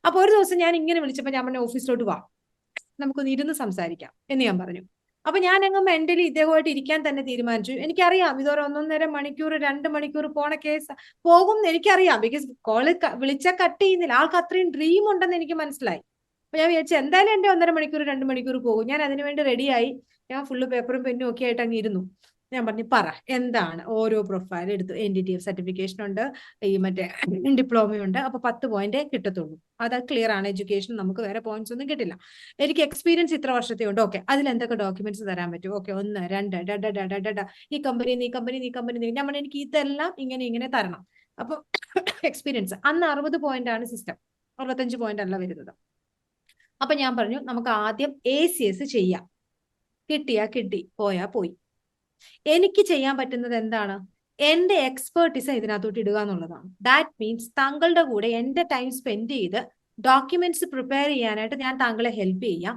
അപ്പൊ ഒരു ദിവസം ഞാൻ ഇങ്ങനെ വിളിച്ചപ്പോ ഞാൻ പറഞ്ഞ ഓഫീസിലോട്ട് വാ, നമുക്കൊന്ന് ഇരുന്ന് സംസാരിക്കാം എന്ന് ഞാൻ പറഞ്ഞു. അപ്പൊ ഞാൻ അങ്ങ് മെന്റലി ഇദ്ദേഹമായിട്ട് ഇരിക്കാൻ തന്നെ തീരുമാനിച്ചു. എനിക്കറിയാം ഇതൊരു 1.5 മണിക്കൂർ 2 മണിക്കൂർ പോണ കേസ് പോകും എനിക്കറിയാം. ബിക്കോസ് കോള് വിളിച്ചാൽ കട്ട് ചെയ്യുന്നില്ല, ആൾക്ക് അത്രയും ഡ്രീം ഉണ്ടെന്ന് എനിക്ക് മനസ്സിലായി. അപ്പൊ ഞാൻ വിചാരിച്ചു എന്തായാലും എന്റെ 1.5 മണിക്കൂർ 2 മണിക്കൂർ പോകും. ഞാൻ അതിനുവേണ്ടി റെഡിയായി. ഞാൻ ഫുള്ള് പേപ്പറും പെന്നും ഒക്കെ ആയിട്ട് അങ്ങ് ഇരുന്നു. ഞാൻ പറഞ്ഞു പറ എന്താണ്. ഓരോ പ്രൊഫൈൽ എടുത്തു. NDTF സർട്ടിഫിക്കേഷൻ ഉണ്ട്, ഈ മറ്റേ ഡിപ്ലോമയുണ്ട്. അപ്പൊ 10 പോയിന്റ് കിട്ടത്തുള്ളൂ. അത് ക്ലിയർ ആണ്. എഡ്യൂക്കേഷൻ നമുക്ക് വേറെ പോയിന്റ്സ് ഒന്നും കിട്ടില്ല. എനിക്ക് എക്സ്പീരിയൻസ് ഇത്ര വർഷത്തെ ഉണ്ട്. ഓക്കെ, അതിൽ എന്തൊക്കെ ഡോക്യുമെന്റ്സ് തരാൻ പറ്റും? ഓക്കെ, 1 2 ഈ കമ്പനി ഞാൻ പറഞ്ഞു എനിക്ക് ഇതെല്ലാം ഇങ്ങനെ തരണം. അപ്പൊ എക്സ്പീരിയൻസ് അന്ന് 60 പോയിന്റ് ആണ് സിസ്റ്റം, 65 പോയിന്റ് അല്ല വരുന്നത്. അപ്പൊ ഞാൻ പറഞ്ഞു നമുക്ക് ആദ്യം ACS ചെയ്യാം. കിട്ടിയാ കിട്ടി, പോയാ പോയി. എനിക്ക് ചെയ്യാൻ പറ്റുന്നത് എന്താണ്? എന്റെ എക്സ്പേർട്ടീസ് ഇതിനകത്തോട്ട് ഇടുക എന്നുള്ളതാണ്. ദാറ്റ് മീൻസ് താങ്കളുടെ കൂടെ എന്റെ ടൈം സ്പെൻഡ് ചെയ്ത് ഡോക്യുമെന്റ്സ് പ്രിപ്പയർ ചെയ്യാനായിട്ട് ഞാൻ താങ്കളെ ഹെൽപ്പ് ചെയ്യാം.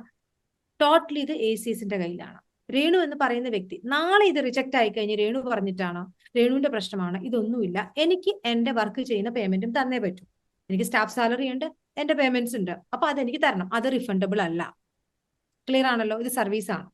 ടോട്ടലി ഇത് ACSന്റെ കയ്യിലാണ്. രേണു എന്ന് പറയുന്ന വ്യക്തി നാളെ ഇത് റിജക്ട് ആയി കഴിഞ്ഞ് രേണു പറഞ്ഞിട്ടാണോ, രേണുവിന്റെ പ്രശ്നമാണ്, ഇതൊന്നുമില്ല. എനിക്ക് എന്റെ വർക്ക് ചെയ്യുന്ന പേയ്മെന്റും തന്നേ പറ്റൂ. എനിക്ക് സ്റ്റാഫ് സാലറി ഉണ്ട്, എന്റെ പേയ്മെന്റ്സ് ഉണ്ട്. അപ്പൊ അതെനിക്ക് തരണം. അത് റിഫണ്ടബിൾ അല്ല. ക്ലിയർ ആണല്ലോ? ഇത് സർവീസ് ആണ്.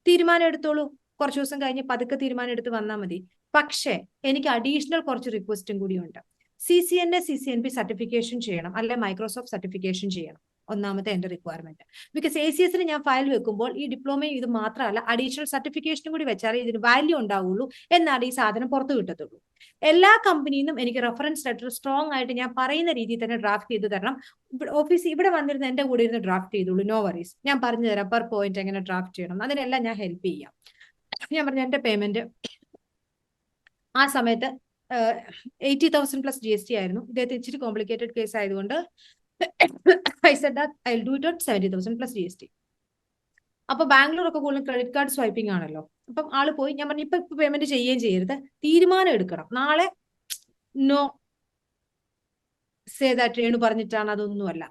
തീരുമാനം എടുത്തോളൂ. കുറച്ചു ദിവസം കഴിഞ്ഞ് പതുക്കെ തീരുമാനം എടുത്ത് വന്നാൽ മതി. പക്ഷേ എനിക്ക് അഡീഷണൽ കുറച്ച് റിക്വസ്റ്റും കൂടിയുണ്ട്. CCNA CCNP സർട്ടിഫിക്കേഷൻ ചെയ്യണം, അല്ലെ മൈക്രോസോഫ്റ്റ് സർട്ടിഫിക്കേഷൻ ചെയ്യണം. ഒന്നാമത്തെ എന്റെ റിക്വയർമെന്റ്. ബിക്കോസ് ACSന് ഞാൻ ഫയൽ വെക്കുമ്പോൾ ഈ ഡിപ്ലോമയും ഇത് മാത്രമല്ല അഡീഷണൽ സർട്ടിഫിക്കേഷനും കൂടി വെച്ചാലേ ഇതിന് വാല്യൂ ഉണ്ടാവുള്ളൂ, എന്നാണ് ഈ സാധനം പുറത്തു കിട്ടത്തുള്ളൂ. എല്ലാ കമ്പനിയിൽ നിന്നും എനിക്ക് റെഫറൻസ് ലെറ്റർ സ്ട്രോങ് ആയിട്ട് ഞാൻ പറയുന്ന രീതിയിൽ തന്നെ ഡ്രാഫ്റ്റ് ചെയ്ത് തരണം. ഓഫീസിൽ ഇവിടെ വന്നിരുന്ന എന്റെ കൂടെ ഇരുന്ന് ഡ്രാഫ്റ്റ് ചെയ്തോളൂ, നോ വറീസ്. ഞാൻ പറഞ്ഞു തരാം പെർ പോയിന്റ് എങ്ങനെ ഡ്രാഫ്റ്റ് ചെയ്യണം, അതിനെല്ലാം ഞാൻ ഹെൽപ്പ് ചെയ്യാം. ഞാൻ പറഞ്ഞു എന്റെ പേയ്മെന്റ് ആ സമയത്ത് 80,000 പ്ലസ് GST ആയിരുന്നു. ഇദ്ദേഹത്തിന് ഇച്ചിരി കോംപ്ലിക്കേറ്റഡ് കേസ് ആയതുകൊണ്ട് I said that I'll do it on 70,000 plus GST. അപ്പൊ ബാംഗ്ലൂർ ഒക്കെ കൂടുതലും ക്രെഡിറ്റ് കാർഡ് സ്വൈപ്പിംഗ് ആണല്ലോ. അപ്പം ആള് പോയി. ഞാൻ പറഞ്ഞു ഇപ്പൊ പേയ്മെന്റ് ചെയ്യുകയും ചെയ്യരുത്, തീരുമാനം എടുക്കണം. നാളെ നോ സേ ദാറ്റ് രേണു പറഞ്ഞിട്ടാണ്, അതൊന്നുമല്ല.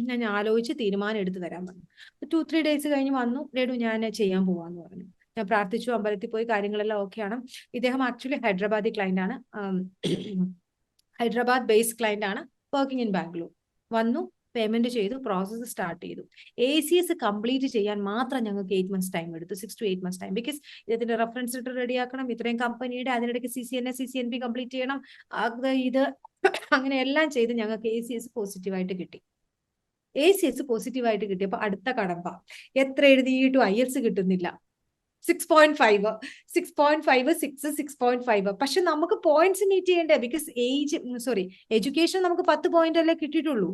ഞാൻ ആലോചിച്ച് തീരുമാനം എടുത്ത് തരാൻ പറഞ്ഞു. 2-3 ഡേയ്സ് കഴിഞ്ഞ് വന്നു, രേണു ഞാൻ ചെയ്യാൻ പോവാന്ന് പറഞ്ഞു. ഞാൻ പ്രാർത്ഥിച്ചു, അമ്പലത്തിൽ പോയി, കാര്യങ്ങളെല്ലാം ഓക്കെയാണ്. ഇദ്ദേഹം ആക്ച്വലി ഹൈദരാബാദി ക്ലയന്റ് ആണ്, ഹൈദരാബാദ് ബേസ്ഡ് ക്ലയന്റ് ആണ്, വർക്കിംഗ് ഇൻ ബാംഗ്ലൂർ. വന്നു, പേയ്മെന്റ് ചെയ്തു, പ്രോസസ്സ് സ്റ്റാർട്ട് ചെയ്തു. ACS കംപ്ലീറ്റ് ചെയ്യാൻ മാത്രം ഞങ്ങൾക്ക് 8 months ടൈം എടുത്തു, 6 to 8 months ടൈം. ബിക്കോസ് ഇതിന്റെ റെഫറൻസ് ലെറ്റർ റെഡിയാക്കണം, ഇത്രയും കമ്പനിയുടെ, അതിനിടയ്ക്ക് CCNA CCNP കംപ്ലീറ്റ് ചെയ്യണം, ഇത് അങ്ങനെ എല്ലാം ചെയ്ത് ഞങ്ങൾക്ക് ACS പോസിറ്റീവായിട്ട് കിട്ടി. ACS പോസിറ്റീവായിട്ട് കിട്ടിയപ്പോൾ അടുത്ത കടമ്പ, എത്ര എഴുതിയിട്ടും IELTS കിട്ടുന്നില്ല. 6.5 6.5 പക്ഷെ നമുക്ക് പോയിന്റ്സ് മീറ്റ് ചെയ്യണ്ടേ? ബിക്കോസ് എഡ്യൂക്കേഷൻ നമുക്ക് 10 പോയിന്റ് അല്ലേ കിട്ടിയിട്ടുള്ളൂ.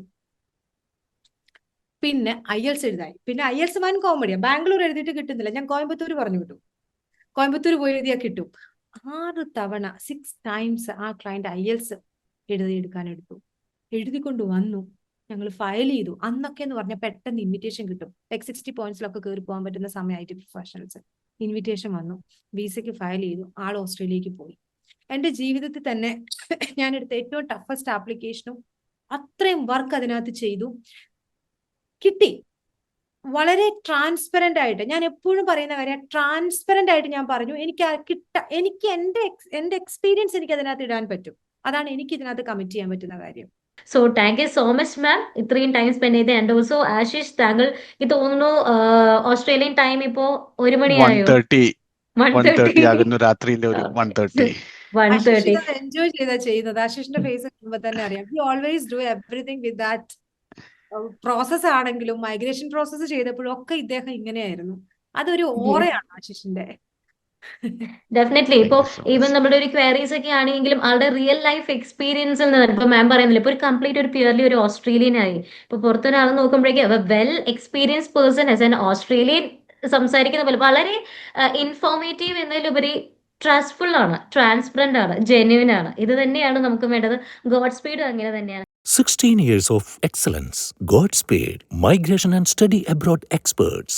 പിന്നെ IELTS എഴുതായി. പിന്നെ IELTS വൻ കോമഡിയാ. ബാംഗ്ലൂർ എഴുതിയിട്ട് കിട്ടുന്നില്ല. ഞാൻ കോയമ്പത്തൂർ പറഞ്ഞു വിട്ടു. കോയമ്പത്തൂർ പോയി എഴുതിയാൽ കിട്ടും. 6 തവണ 6 times ആ ക്ലയന്റ് IELTS എഴുതിയെടുക്കാൻ എടുത്തു. എഴുതിക്കൊണ്ട് വന്നു, ഞങ്ങൾ ഫയൽ ചെയ്തു. അന്നൊക്കെ എന്ന് പറഞ്ഞാൽ പെട്ടെന്ന് ഇൻവിറ്റേഷൻ കിട്ടും. ലൈക്ക് 60 പോയിന്റ്സിലൊക്കെ കയറി പോകാൻ പറ്റുന്ന സമയം IT പ്രൊഫഷണൽസ്. ഇൻവിറ്റേഷൻ വന്നു, വിസയ്ക്ക് ഫയൽ ചെയ്തു, ആൾ ഓസ്ട്രേലിയക്ക് പോയി. എൻ്റെ ജീവിതത്തിൽ തന്നെ ഞാൻ എടുത്ത ഏറ്റവും ടഫസ്റ്റ് ആപ്ലിക്കേഷനും അത്രയും വർക്ക് അതിനകത്ത് ചെയ്തു, കിട്ടി. വളരെ ട്രാൻസ്പെറന്റ് ആയിട്ട് ഞാൻ എപ്പോഴും പറയുന്ന കാര്യം, ട്രാൻസ്പെറന്റ് ആയിട്ട് ഞാൻ പറഞ്ഞു, എനിക്ക് എന്റെ എക്സ്പീരിയൻസ് എനിക്ക് അതിനകത്ത് ഇടാൻ പറ്റും. അതാണ് എനിക്ക് ഇതിനകത്ത് കമ്മിറ്റ് ചെയ്യാൻ പറ്റുന്ന കാര്യം. So thank you so much ma'am, ഇത്രയും ടൈം സ്പെൻഡ് ചെയ്ത്. ആൻഡ് ഓൾസോ ആശിഷ്, താങ്കൾ എനിക്ക് തോന്നുന്നു ഓസ്ട്രേലിയൻ ടൈം ഇപ്പോ 1 മണിയായോ? 1:30 ആകുന്നു, രാത്രിയിലെ ഒരു 1:30. 1:30. എൻജോയ് ചെയ്താ ചെയ്യുന്നത്. ആശിഷിന്റെ ഫേസ് കാണുമ്പോൾ തന്നെ അറിയാം. He always do everything with that. Process ആണെങ്കിലും മൈഗ്രേഷൻ പ്രോസസ്സ് ചെയ്തപ്പോഴും ഒക്കെ ഇദ്ദേഹം ഇങ്ങനെയായിരുന്നു. അതൊരു ഓറയാണ് ആശിഷിന്റെ. ഡെഫിനറ്റ്ലി. ഇപ്പോ ഈവൻ നമ്മുടെ ഒരു ക്വയറീസ് ഒക്കെ ആണെങ്കിലും ആളുടെ റിയൽ ലൈഫ് എക്സ്പീരിയൻസിൽ നിന്ന്, ഇപ്പൊ മാം പറയുന്നില്ല, ഇപ്പൊ ഒരു കംപ്ലീറ്റ് ഒരു പ്യുവർലി ഒരു ഓസ്ട്രേലിയൻ ആയി, ഇപ്പൊ പുറത്തൊരാൾ നോക്കുമ്പോഴേക്കും well experience person as an Australian സംസാരിക്കുന്ന പോലെ വളരെ ഇൻഫോർമേറ്റീവ് എന്നതിലുപരി ട്രസ്റ്റ്ഫുൾ ആണ്, ട്രാൻസ്പെറന്റ് ആണ്, ജെന്യുവിൻ ആണ്. ഇത് തന്നെയാണ് നമുക്ക് വേണ്ടത്. ഗോഡ് സ്പീഡ് അങ്ങനെ തന്നെയാണ്. 16 years of excellence. Godspeed, Migration and Study Abroad Experts.